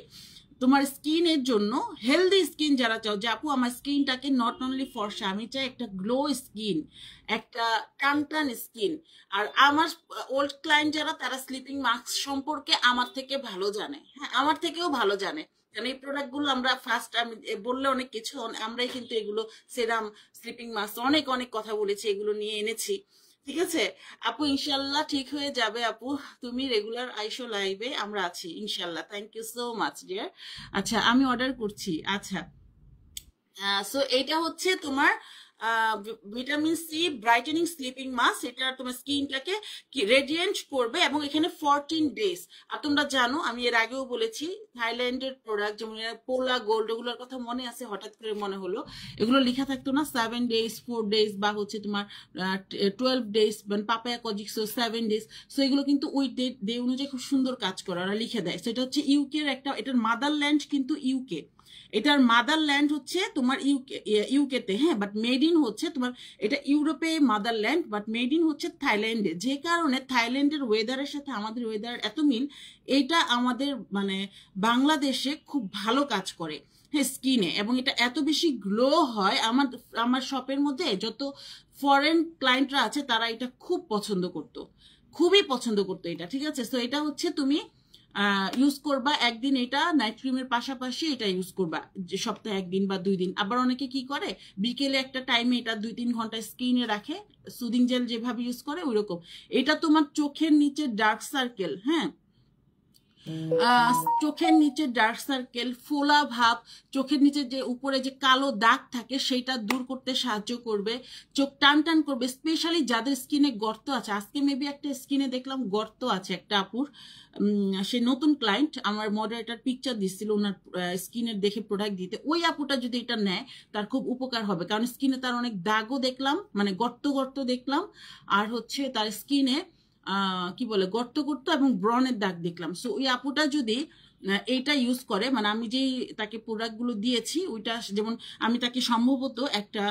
তোমার স্কিনের জন্য, হেলদি স্কিন যারা চাও, যে আপু আমার স্কিনটাকে নট অনলি ফর্সা, আমি চাই একটা গ্লো স্কিন, একটা টান টান স্কিন। আর আমার ওল্ড ক্লায়েন্ট যারা, তারা স্লিপিং মাস্ক সম্পর্কে আমার থেকে ভালো জানে। হ্যাঁ, আমার থেকেও ভালো জানে, কারণ এই প্রোডাক্টগুলো আমরা ফার্স্ট, আমি বললে অনেক কিছু, আমরাই কিন্তু এগুলো সেরাম, স্লিপিং মাস্ক অনেক অনেক কথা বলেছি, এগুলো নিয়ে এনেছি। ঠিক আছে আপু, ইনশাল্লাহ ঠিক হয়ে যাবে আপু, তুমি রেগুলার আইসো লাইভে, আমরা আছি ইনশাল্লাহ। Thank you so much dear. আচ্ছা আমি অর্ডার করছি। আচ্ছা, সো এটা হচ্ছে তোমার vitamin C brightening sleeping mask. এটা তোমার স্কিনটাকে রেডিয়েন্ট করবে, এবং এখানে 14 ডেজ। আর তোমরা জানো আমি এর আগেও বলেছি, থাইল্যান্ডের প্রোডাক্ট যেমন পোলা গোল্ড, এগুলোর কথা মনে আছে? হঠাৎ করে মনে হলো, এগুলো লেখা থাকতো না 7 ডেজ, 4 ডেজ, বা হচ্ছে তোমার 12 ডেজ, মানে পাপায়া কজিক্সো 7 ডেজ। সো এগুলো কিন্তু ওই ডে অনুযায়ী খুব সুন্দর কাজ করে, ওরা লিখে দেয়। সেটা হচ্ছে ইউকের একটা, এটার মাদারল্যান্ড কিন্তু ইউকে, এটার মাদারল্যান্ড হচ্ছে তোমার ইউকেতে। হ্যাঁ, বাট মেড ইন হচ্ছে তোমার, এটা ইউরোপে মাদারল্যান্ড, বাট মেড ইন হচ্ছে থাইল্যান্ডে। যে কারণে থাইল্যান্ডের ওয়েদারের সাথে আমাদের ওয়েদার এত মিল, এটা আমাদের মানে বাংলাদেশে খুব ভালো কাজ করে। হ্যাঁ, স্কিনে, এবং এটা এত বেশি গ্লো হয়। আমার শপের মধ্যে যত ফরেন ক্লায়েন্টরা আছে, তারা এটা খুব পছন্দ করতো, খুবই পছন্দ করতো এটা। ঠিক আছে, তো এটা হচ্ছে তুমি ইউজ করবা একদিন, এটা নাইট ক্রিমের পাশাপাশি এটা ইউজ করবা, যে সপ্তাহে 1 দিন বা 2 দিন। আবার অনেকে কি করে, বিকেলে একটা টাইমে এটা 2-3 ঘন্টা স্কিনে রাখে, সুদিং জেল যেভাবে ইউজ করে ওইরকম। এটা তোমার চোখের নিচে ডার্ক সার্কেল, হ্যাঁ, চোখের নিচে ডার্ক সার্কেল, ফোলা ভাব, চোখের নিচে যে উপরে যে কালো দাগ থাকে সেটা দূর করতে সাহায্য করবে, চোখ টান টান করবে, স্পেশালি যাদের স্কিনে গর্ত আছে। আজকে মেবি একটা স্কিনে দেখলাম গর্ত আছে একটা আপুর, সে নতুন ক্লায়েন্ট, আমার মডারেটার পিকচার দিচ্ছিল ওনার স্কিনের দেখে প্রোডাক্ট দিতে। ওই আপুটা যদি এটা নেয় তার খুব উপকার হবে, কারণ স্কিনে তার অনেক দাগও দেখলাম, মানে গর্ত গর্ত দেখলাম, আর হচ্ছে তার স্কিনে কি বলে গর্ত গর্ত এবং ব্রণের দাগ দেখলাম। সো ওই আপুটা যদি এইটা ইউজ করে, মানে আমি যেই তাকে প্রোডাক্টগুলো দিয়েছি, ওইটা যেমন আমি তাকে সম্ভবত একটা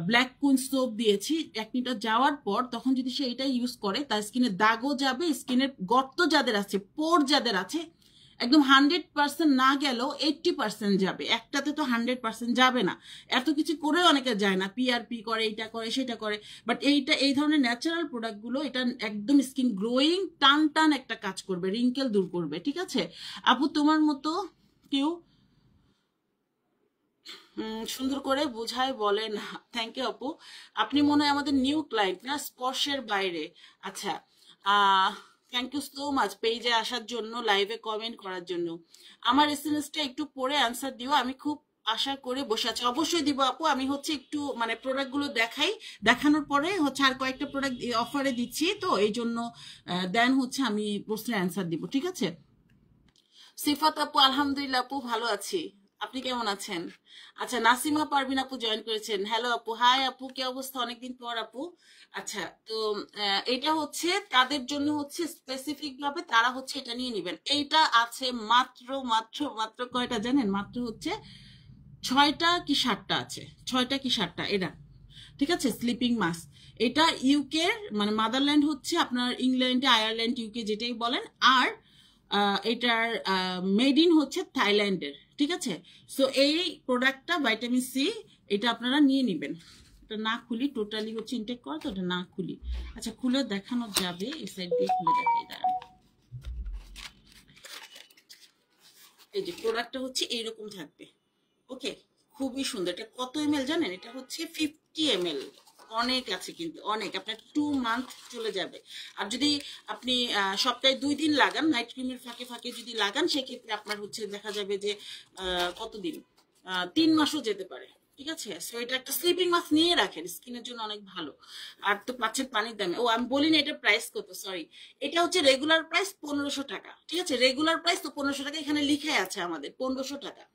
ব্ল্যাক কুইন সোপ দিয়েছি, 1 লিটার যাওয়ার পর, তখন যদি সে এটা ইউজ করে, তার স্কিনের দাগও যাবে, স্কিনের গর্ত যাদের আছে, পোর যাদের আছে, একদম 100% না গেলেও 80% যাবে। একটাতে তো 100% যাবে না, এত কিছু করে অনেকে যায় না, পিআরপি করে, এটা করে সেটা করে। বাট এইটা, এই ধরনের ন্যাচারাল প্রোডাক্টগুলো, এটা একদম স্কিন গ্লোয়িং, টান টান একটা কাজ করবে, রিঙ্কেল দূর করবে। ঠিক আছে আপু, তোমার মতো কেউ সুন্দর করে বুঝায় বলেন। থ্যাংক ইউ আপু। আপনি মনে হয় আমাদের নিউ ক্লায়েন্ট না, স্পর্শের বাইরে। আচ্ছা, থ্যাংক ইউ সো মাচ পেজে আসার জন্য, লাইভে কমেন্ট করার জন্য। আমার এসএমএসটা একটু পড়ে অ্যান্সার দিও, আমি খুব আশা করে বসে আছি। অবশ্যই দিব আপু, আমি হচ্ছে একটু মানে প্রোডাক্ট গুলো দেখাই, দেখানোর পরে হচ্ছে আর কয়েকটা প্রোডাক্ট অফারে দিচ্ছি, তো এই জন্য দেন হচ্ছে আমি প্রশ্নের অ্যান্সার দিব, ঠিক আছে? সিফাত আপু, আলহামদুলিল্লাহ আপু ভালো আছি, আপনি কেমন আছেন? আচ্ছা, নাসিমা পারভিন আপু জয়েন করেছেন। হ্যালো আপু, হাই আপু, কি অবস্থা? অনেকদিন পর আপু। আচ্ছা, তো এটা হচ্ছে তাদের জন্য হচ্ছে স্পেসিফিক ভাবে, তারা হচ্ছে এটা নিয়ে নেবেন। এইটা আছে মাত্র মাত্র মাত্র কয়টা জানেন? মাত্র হচ্ছে 6টা কি 7টা আছে, 6টা কি 7টা এটা, ঠিক আছে? স্লিপিং মাস্ক, এটা ইউকে মানে মাদারল্যান্ড হচ্ছে আপনার ইংল্যান্ডে, আয়ারল্যান্ড, ইউকে যেটাই বলেন। আর এটার মেড ইন হচ্ছে থাইল্যান্ডের, ঠিক আছে? সো এই প্রোডাক্টটা ভাইটামিন সি, এটা আপনারা নিয়ে নেবেন। এটা না খুলি, টোটালি হচ্ছে ইনটেক করা, তো এটা না খুলি। আচ্ছা, খুলে দেখানো যাবে, এই সাইড দিয়ে খুলে দেখাই, দাঁড়ান। এই যে প্রোডাক্টটা হচ্ছে এইরকম থাকবে, ওকে? খুবই সুন্দর। এটা কত এমএল জানেন? এটা হচ্ছে 50 ml। অনেক আছে কিন্তু, অনেক, আপনার 2 মান্থ চলে যাবে। আর যদি আপনি সপ্তাহে 2 দিন লাগান, নাইট ক্রিমের ফাঁকে ফাঁকে যদি লাগান, সেক্ষেত্রে আপনার হচ্ছে দেখা যাবে যে কতদিন, 3 মাসও যেতে পারে, ঠিক আছে? সো এটা একটা স্লিপিং মাস্ক নিয়ে রাখেন, স্কিনের জন্য অনেক ভালো। আর তো পাচ্ছেন পানির দামে। ও, আমি বলিনি এটা প্রাইস কত, সরি। এটা হচ্ছে রেগুলার প্রাইস 1500 টাকা, ঠিক আছে? রেগুলার প্রাইস তো 1500 টাকা, এখানে লিখে আছে আমাদের 1500 টাকা।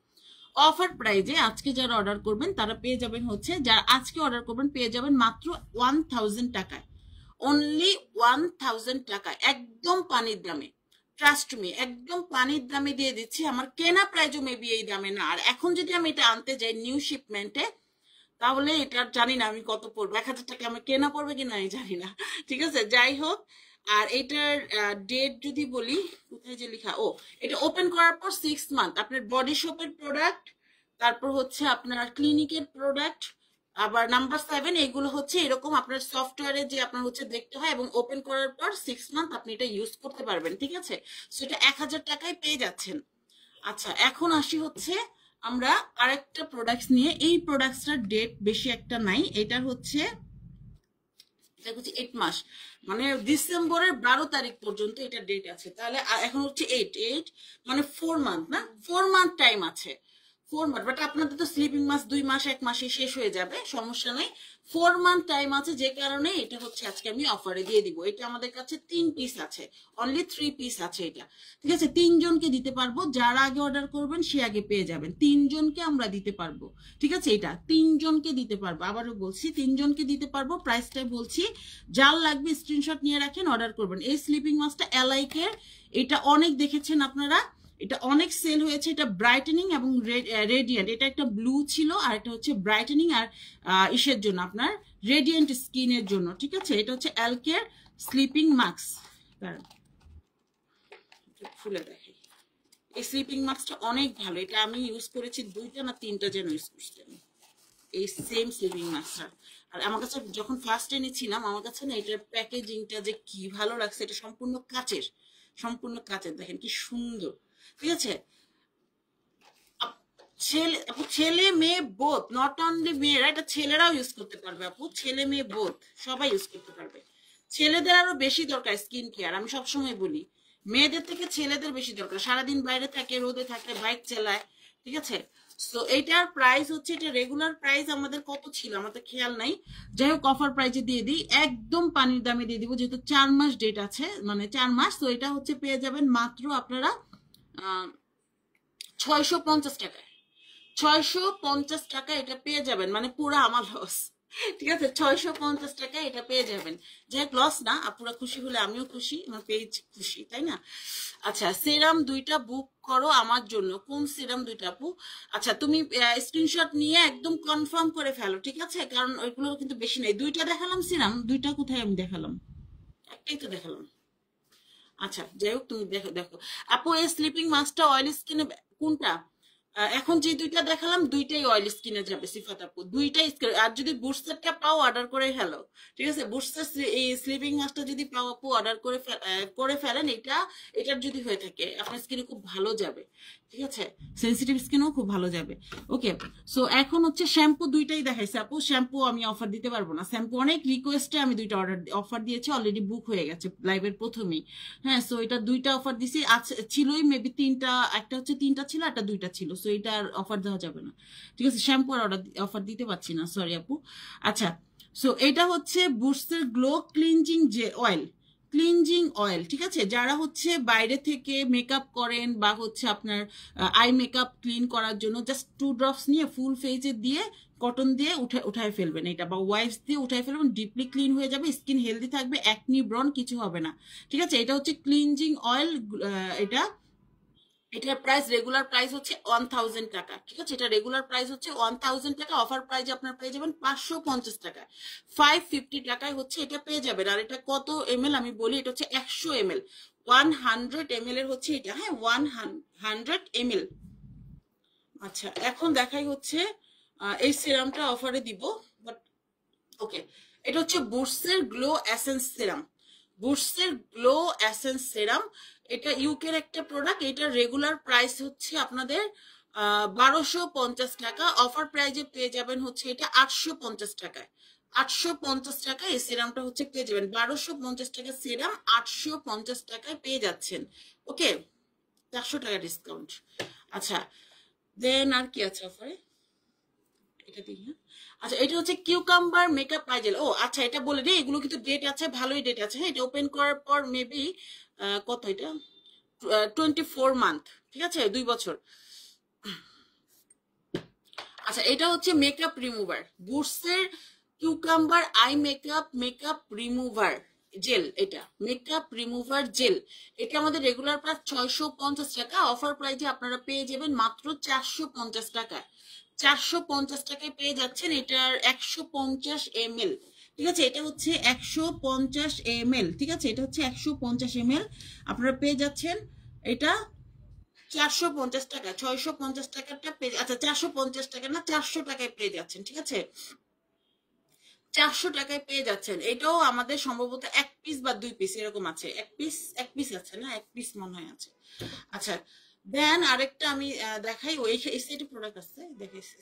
অফার প্রাইজে আজকে যারা অর্ডার করবেন তারা পেয়ে যাবেন হচ্ছে, যারা আজকে অর্ডার করবেন পেয়ে যাবেন মাত্র 1000 টাকায়, অনলি 1000 টাকা, একদম পানির দামে। ট্রাস্ট মি, একদম পানির দামে দিয়ে দিচ্ছি। আমার কেনা প্রাইজও মেবি এই দামে না। আর এখন যদি আমি এটা আনতে যাই নিউ শিপমেন্টে, তাহলে এটা জানি না আমি কত পড়বে, 1000 টাকা আমার কেনা পড়বে কিনা আমি জানি না, ঠিক আছে? যাই হোক, আর এটার ডেট যদি বলি, কোথায় যে লেখা, ও, এটা ওপেন করার পর 6 মান্থ আপনার বডি শপের প্রোডাক্ট, তারপর হচ্ছে আপনার ক্লিনিকের প্রোডাক্ট, আবার নাম্বার 7, এগুলো হচ্ছে এরকম আপনার সফটওয়্যারে যে আপনার হচ্ছে দেখতে হয়, এবং ওপেন করার পর 6 মান্থ আপনি এটা ইউজ করতে পারবেন, ঠিক আছে? সেটা 1000 টাকায় পেয়ে যাচ্ছেন। আচ্ছা, এখন আসি হচ্ছে আমরা আরেকটা প্রোডাক্টস নিয়ে। এই প্রোডাক্টসটার ডেট বেশি একটা নাই, এটা হচ্ছে 8 মাস, মানে ডিসেম্বরের 12 তারিখ পর্যন্ত এটা ডেট আছে। তাহলে এখন হচ্ছে 8 মানে 4 মান্থ, না 4 মান্থ টাইম আছে। 4 মান্থ, বাট আপনাদের তো স্লিপিং মাস 2 মাস 1 মাসে শেষ হয়ে যাবে, সমস্যা নেই। 4 মান্থ টাইম আছে, যে কারণে এটা হচ্ছে আজকে আমি অফারে দিয়ে দিব। এটা আমাদের কাছে 3 পিস আছে, অনলি 3 পিস আছে এটা, ঠিক আছে? 3জনকে দিতে পারবো, যারা আগে অর্ডার করবেন সে আগে পেয়ে যাবেন। 3জনকে আমরা দিতে পারবো, ঠিক আছে? এটা 3জনকে দিতে পারবো, আবারও বলছি 3জনকে দিতে পারবো। প্রাইসটাই বলছি, যার লাগবে স্ক্রিনশট নিয়ে রাখেন, অর্ডার করবেন। এই স্লিপিং মাস্কটা এলাইকের, এটা অনেক দেখেছেন আপনারা, এটা অনেক সেল হয়েছে। এটা ব্রাইটেনিং এবং রেডিয়েন্ট, এটা একটা ব্লু ছিল, আর এটা হচ্ছে ব্রাইটেনিং আর ইসের জন্য, আপনার রেডিয়েন্ট স্কিনের জন্য, ঠিক আছে? এটা হচ্ছে এলকের স্লিপিং মাস্ক। খুলে দেখাই, এই স্লিপিং মাস্কটা অনেক ভালো। এটা আমি ইউজ করেছি 2টা না 3টা যেন ইউজ করছি আমি, এই সেম স্লিপিং মাস্কটা। আর আমার কাছে যখন ফার্স্ট এনেছিলাম, আমার কাছে না এটার প্যাকেজিংটা যে কি ভালো লাগছে। এটা সম্পূর্ণ কাচের, সম্পূর্ণ কাচের, দেখেন কি সুন্দর, ঠিক আছে? ছেলে আপু, ছেলে মেয়ে বোথ, নট অনলি মেয়েরা, এটা ছেলেরাও ইউজ করতে পারবে আপু, ছেলে মেয়ে বোথ সবাই ইউজ করতে পারবে। ছেলেদের আরো বেশি দরকার স্কিন কেয়ার, আমি সবসময় বলি মেয়েদের থেকে ছেলেদের বেশি দরকার। সারাদিন বাইরে থাকে, রোদে থাকে, বাইক চালায়, ঠিক আছে? তো এইটার প্রাইস হচ্ছে, এটা রেগুলার প্রাইস আমাদের কত ছিল আমাদের খেয়াল নাই, যাই হোক অফার প্রাইসে দিয়ে দিই, একদম পানির দামে দিয়ে দিব, যেহেতু 4 মাস ডেট আছে, মানে 4 মাস। তো এটা হচ্ছে পেয়ে যাবেন মাত্র আপনারা 650 টাকায়। 650 টাকা এটা পেয়ে যাবেন, মানে পুরো আমার লস, ঠিক আছে? 650 টাকায় এটা পেয়ে যাবেন, যে লস না, আপুরা খুশি হলে আমিও খুশি, আমার পেজ খুশি, তাই না? আচ্ছা, সেরাম 2টা বুক করো আমার জন্য। কোন সেরাম 2টা আপু? আচ্ছা, তুমি স্ক্রিনশট নিয়ে একদম কনফার্ম করে ফেলো, ঠিক আছে? কারণ ওইগুলো কিন্তু বেশি নেই। 2টা দেখালাম সিরাম, 2টা কোথায় আমি দেখালাম? একটাই তো দেখালাম। আচ্ছা, যাই হোক, তুমি দেখো দেখো আপু, এই স্লিপিং মাস্কটা অয়েল স্কিনে কোনটা? এখন যে দুইটা দেখালাম দুইটাই অয়েল স্কিনে যাবে সিফাত আপু, দুইটাই skin- আর যদি বুস্টারটা পাও অর্ডার করে ফেলো, ঠিক আছে? বুস্টার এই স্লিপিং মাস্কটা যদি পাও আপু অর্ডার করে করে ফেলেন, এটার যদি হয়ে থাকে আপনার স্কিনে খুব ভালো যাবে, ঠিক আছে? সেনসিটিভ স্কিনও খুব ভালো যাবে। ওকে, সো এখন হচ্ছে শ্যাম্পু দুইটাই দেখাইছে আপু, শ্যাম্পু আমি অফার দিতে পারবো না, শ্যাম্পু অনেক রিকোয়েস্টে আমি দুইটা অফার দিয়েছি, অলরেডি বুক হয়ে গেছে লাইভের প্রথমেই। হ্যাঁ, সো এটা দুইটা অফার দিছি, আচ্ছা ছিলই মেবি তিনটা, একটা হচ্ছে তিনটা ছিল, একটা দুইটা ছিল, সো এটা আর অফার দেওয়া যাবে না, ঠিক আছে? শ্যাম্পু আর অফার দিতে পারছি না, সরি আপু। আচ্ছা, সো এটা হচ্ছে বুস্টের গ্লো ক্লিনজিং যে অয়েল, ক্লিনজিং অয়েল, ঠিক আছে? যারা হচ্ছে বাইরে থেকে মেকআপ করেন বা হচ্ছে আপনার আই মেকআপ ক্লিন করার জন্য জাস্ট 2 ড্রপস নিয়ে ফুল ফেসে দিয়ে কটন দিয়ে উঠায় ফেলবেন এটা, বা ওয়াইপস দিয়ে উঠায় ফেলবেন, ডিপলি ক্লিন হয়ে যাবে, স্কিন হেলদি থাকবে, একনি ব্রন কিছু হবে না, ঠিক আছে? এটা হচ্ছে ক্লিনজিং অয়েল। এটা এটার প্রাইস, রেগুলার প্রাইস হচ্ছে 1000 টাকা, ঠিক আছে? এটা রেগুলার প্রাইস হচ্ছে 1000 টাকা, অফার প্রাইস আপনার পেয়ে যাবেন 550 টাকায়, 550 টাকায় হচ্ছে এটা পেয়ে যাবেন। আর এটা কত এমএল আমি বলি, এটা হচ্ছে 100 ml, 100 ml এর হচ্ছে এটা, হ্যাঁ 100 ml। আচ্ছা, এখন দেখাই হচ্ছে এই সিরামটা অফারে দিব, বাট ওকে, এটা হচ্ছে বুটসের গ্লো এসেন্স সিরাম, বুটসের গ্লো এসেন্স সিরাম, এটা ইউকের একটা প্রোডাক্ট, এটার রেগুলার প্রাইস হচ্ছে আপনাদের 1250 টাকা, অফার প্রাইজে পেয়ে যাবেন হচ্ছে এটা 850 টাকায়, 850 টাকায় এই সিরামটা হচ্ছে পেয়ে যাবেন, 1250 টাকা সিরাম 850 টাকায় পেয়ে যাচ্ছেন। ওকে, 400 টাকা ডিসকাউন্ট। আচ্ছা, দেন আর কি আছে অফারে, এটা দিই হ্যাঁ। আচ্ছা, এটা হচ্ছে কিউকাম্বার মেকআপ পাইজেল। ও আচ্ছা, এটা বলে দিই, এগুলো কিন্তু ডেট আছে, ভালোই ডেট আছে, হ্যাঁ? এটা ওপেন করার পর মেবি কত এটা, 24 মান্থ, ঠিক আছে, 2 বছর। আচ্ছা, এটা হচ্ছে মেকআপ রিমুভার, বুটসের cucumber eye makeup remover gel, এটা মেকআপ রিমুভার জেল, এটা আমাদের রেগুলার প্রাইস 650 টাকা, অফার প্রাইসে আপনারা পেয়ে যাবেন মাত্র 450 টাকায়, 450 টাকায় পেয়ে যাচ্ছেন। এটার 150 ml, ঠিক আছে? এটা হচ্ছে 150 ml, ঠিক আছে? এটা হচ্ছে 150 ml, আপনারা পেয়ে যাচ্ছেন এটা 450 টাকা, 650 টাকাটা পেয়ে, আচ্ছা 450 টাকা না, 400 টাকায় পেয়ে যাচ্ছেন, ঠিক আছে? 400 টাকায় পেয়ে যাচ্ছেন। এটাও আমাদের সম্ভবত 1 পিস বা 2 পিস এরকম আছে, এক পিস আছে না, 1 পিস মনে হয় আছে। আচ্ছা, দেন আরেকটা আমি দেখাই, ওই এই সাইডে প্রোডাক্ট আছে দেখাইছি।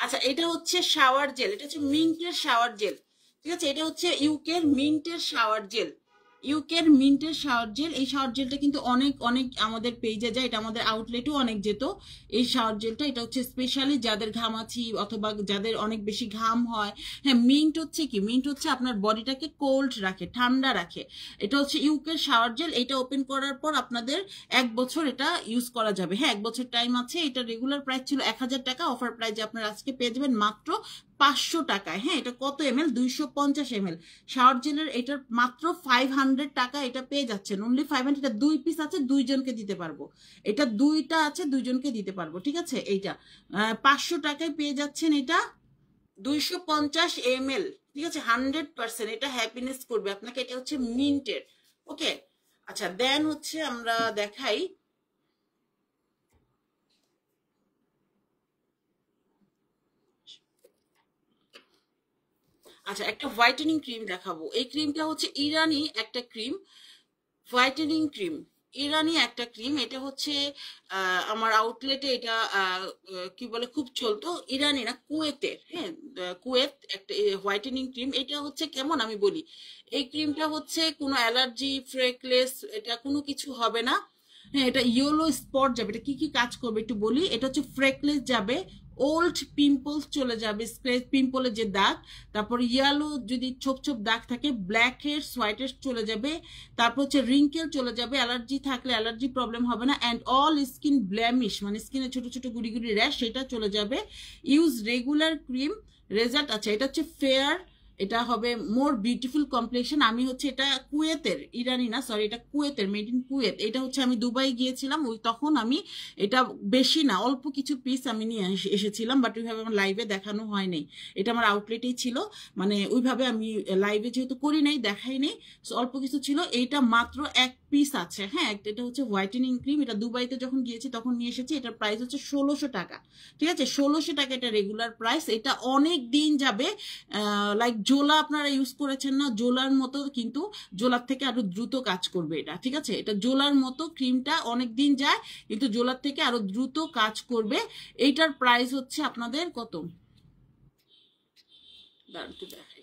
আচ্ছা, এটা হচ্ছে শাওয়ার জেল, এটা হচ্ছে মিন্টের শাওয়ার জেল, ঠিক আছে? এটা হচ্ছে ইউকের মিন্টের শাওয়ার জেল, ইউকের মিন্টের শাওয়ার জেল। এই শাওয়ার জেলটা কিন্তু অনেক অনেক আমাদের পেজে যায়, এটা আমাদের আউটলেটও অনেক যেত এই শাওয়ার জেলটা। এটা হচ্ছে স্পেশালি যাদের ঘামাচি অথবা যাদের অনেক বেশি ঘাম হয়। হ্যাঁ, মিন্ট হচ্ছে কি, মিন্ট হচ্ছে আপনার বডিটাকে কোল্ড রাখে, ঠান্ডা রাখে। এটা হচ্ছে ইউকের শাওয়ার জেল, এটা ওপেন করার পর আপনাদের 1 বছর এটা ইউজ করা যাবে, হ্যাঁ 1 বছর টাইম আছে। এটা রেগুলার প্রাইস ছিল 1000 টাকা, অফার প্রাইসে আপনারা আজকে পেয়ে যাবেন মাত্র 500 টাকায়। হ্যাঁ, এটা কত এমএল, 250 ml শাওয়ার জেলের, এটার মাত্র 500 টাকা এটা পেয়ে যাচ্ছেন, অনলি 500। এটা 2 পিস আছে, দুইজনকে দিতে পারবো, এটা দুইটা আছে, দুইজনকে দিতে পারবো, ঠিক আছে? এইটা 500 টাকায় পেয়ে যাচ্ছেন, এটা 250 ml, ঠিক আছে? 100% এটা হ্যাপিনেস করবে আপনাকে, এটা হচ্ছে মিন্টের। ওকে, আচ্ছা, দেন হচ্ছে আমরা দেখাই, আচ্ছা একটা হোয়াইটেনিং ক্রিম দেখাবো। এই ক্রিমটা হচ্ছে ইরানি একটা ক্রিম, হোয়াইটেনিং ক্রিম, ইরানি একটা ক্রিম। এটা হচ্ছে আমার আউটলেটে এটা কি বলে খুব চলতো, ইরানি না কুয়েতের, হ্যাঁ কুয়েত একটা হোয়াইটেনিং ক্রিম। এটা হচ্ছে কেমন আমি বলি, এই ক্রিমটা হচ্ছে কোনো অ্যালার্জি ফ্রেকলেস, এটা কোনো কিছু হবে না। হ্যাঁ, এটা ইয়েলো স্পট যাবে, এটা কি কি কাজ করবে একটু বলি। এটা হচ্ছে ফ্রেকলেস যাবে, ওল্ড পিম্পলস চলে যাবে, স্ক্রেচ পিম্পলের যে দাগ, তারপর ইয়েলো যদি ছোপ ছোপ দাগ থাকে, ব্ল্যাক হেডস হোয়াইট হেডস চলে যাবে, তারপর হচ্ছে রিঙ্কেল চলে যাবে, অ্যালার্জি থাকলে অ্যালার্জি প্রবলেম হবে না, অ্যান্ড অল স্কিন ব্ল্যামিশ মানে স্কিনে ছোট ছোট গুড়ি গুড়ি র্যাশ সেটা চলে যাবে। Use regular cream, result. আচ্ছা, এটা হচ্ছে ফেয়ার, এটা হবে মোর বিউটিফুল কমপ্লেকশন। আমি হচ্ছে এটা কুয়েতের, ইরানি না সরি, এটা কুয়েতের, মেড ইন কুয়েত। এটা হচ্ছে আমি দুবাই গিয়েছিলাম, ওই তখন আমি এটা বেশি না অল্প কিছু পিস আমি নিয়ে এসেছিলাম, বাট ওইভাবে আমার লাইভে দেখানো হয়নি, এটা আমার আউটলেটেই ছিল, মানে ওইভাবে আমি লাইভে যেহেতু করি নাই দেখাই নেই, অল্প কিছু ছিল। এইটা মাত্র 1 পিস আছে, হ্যাঁ। এটা হচ্ছে হোয়াইটেনিং ক্রিম, এটা দুবাইতে যখন গিয়েছি তখন নিয়ে এসেছি। এটার প্রাইস হচ্ছে 1600 টাকা, ঠিক আছে? 1600 টাকা এটা রেগুলার প্রাইস। এটা অনেক দিন যাবে। লাইক জোলা আপনারা ইউজ করেছেন না, জোলার মতো, কিন্তু জোলার থেকে আরো দ্রুত কাজ করবে এটা, ঠিক আছে? এটা জোলার মতো, ক্রিমটা অনেক দিন যায় কিন্তু জোলার থেকে আরো দ্রুত কাজ করবে। এইটার প্রাইস হচ্ছে আপনাদের কত, দাঁড়ান একটু দেখাই।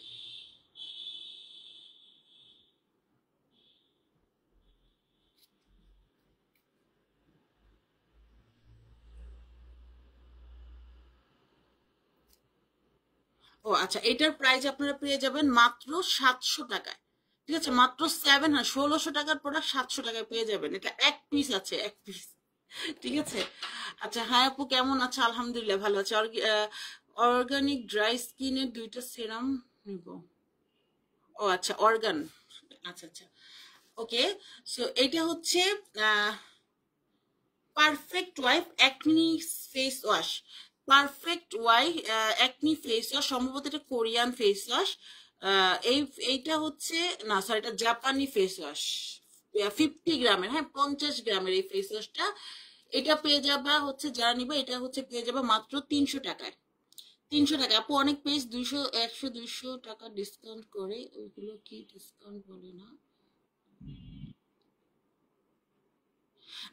ও আচ্ছা, এটার প্রাইস আপনারা পেয়ে যাবেন মাত্র 700 টাকায়, ঠিক আছে? মাত্র 1600 টাকার প্রোডাক্ট 700 টাকায় পেয়ে যাবেন। এটা এক পিস আছে, এক পিস, ঠিক আছে? আচ্ছা, হ্যাঁ আপু কেমন আছে? আলহামদুলিল্লাহ ভালো আছে। অর্গানিক ড্রাই স্কিনের দুইটা সিরাম নিব। ও আচ্ছা, অর্গান, আচ্ছা আচ্ছা, ওকে। সো এটা হচ্ছে perfect wife acne face wash. Perfect wife acne face wash, সম্ভবত এটা কোরিয়ান ফেস ওয়াশ। এই এইটা হচ্ছে, না সরি, এটা জাপানি ফেস ওয়াশ। 50 গ্রামের, হ্যাঁ 50 গ্রামের এই ফেস ওয়াশটা। এটা পেয়ে যাবা হচ্ছে, যারা নিবে এটা হচ্ছে পেয়ে যাবে মাত্র 300 টাকায়। 300 টাকা আপু, অনেক পেজ 200 100 200 টাকা ডিসকাউন্ট করে, ওইগুলো কি ডিসকাউন্ট বলে না?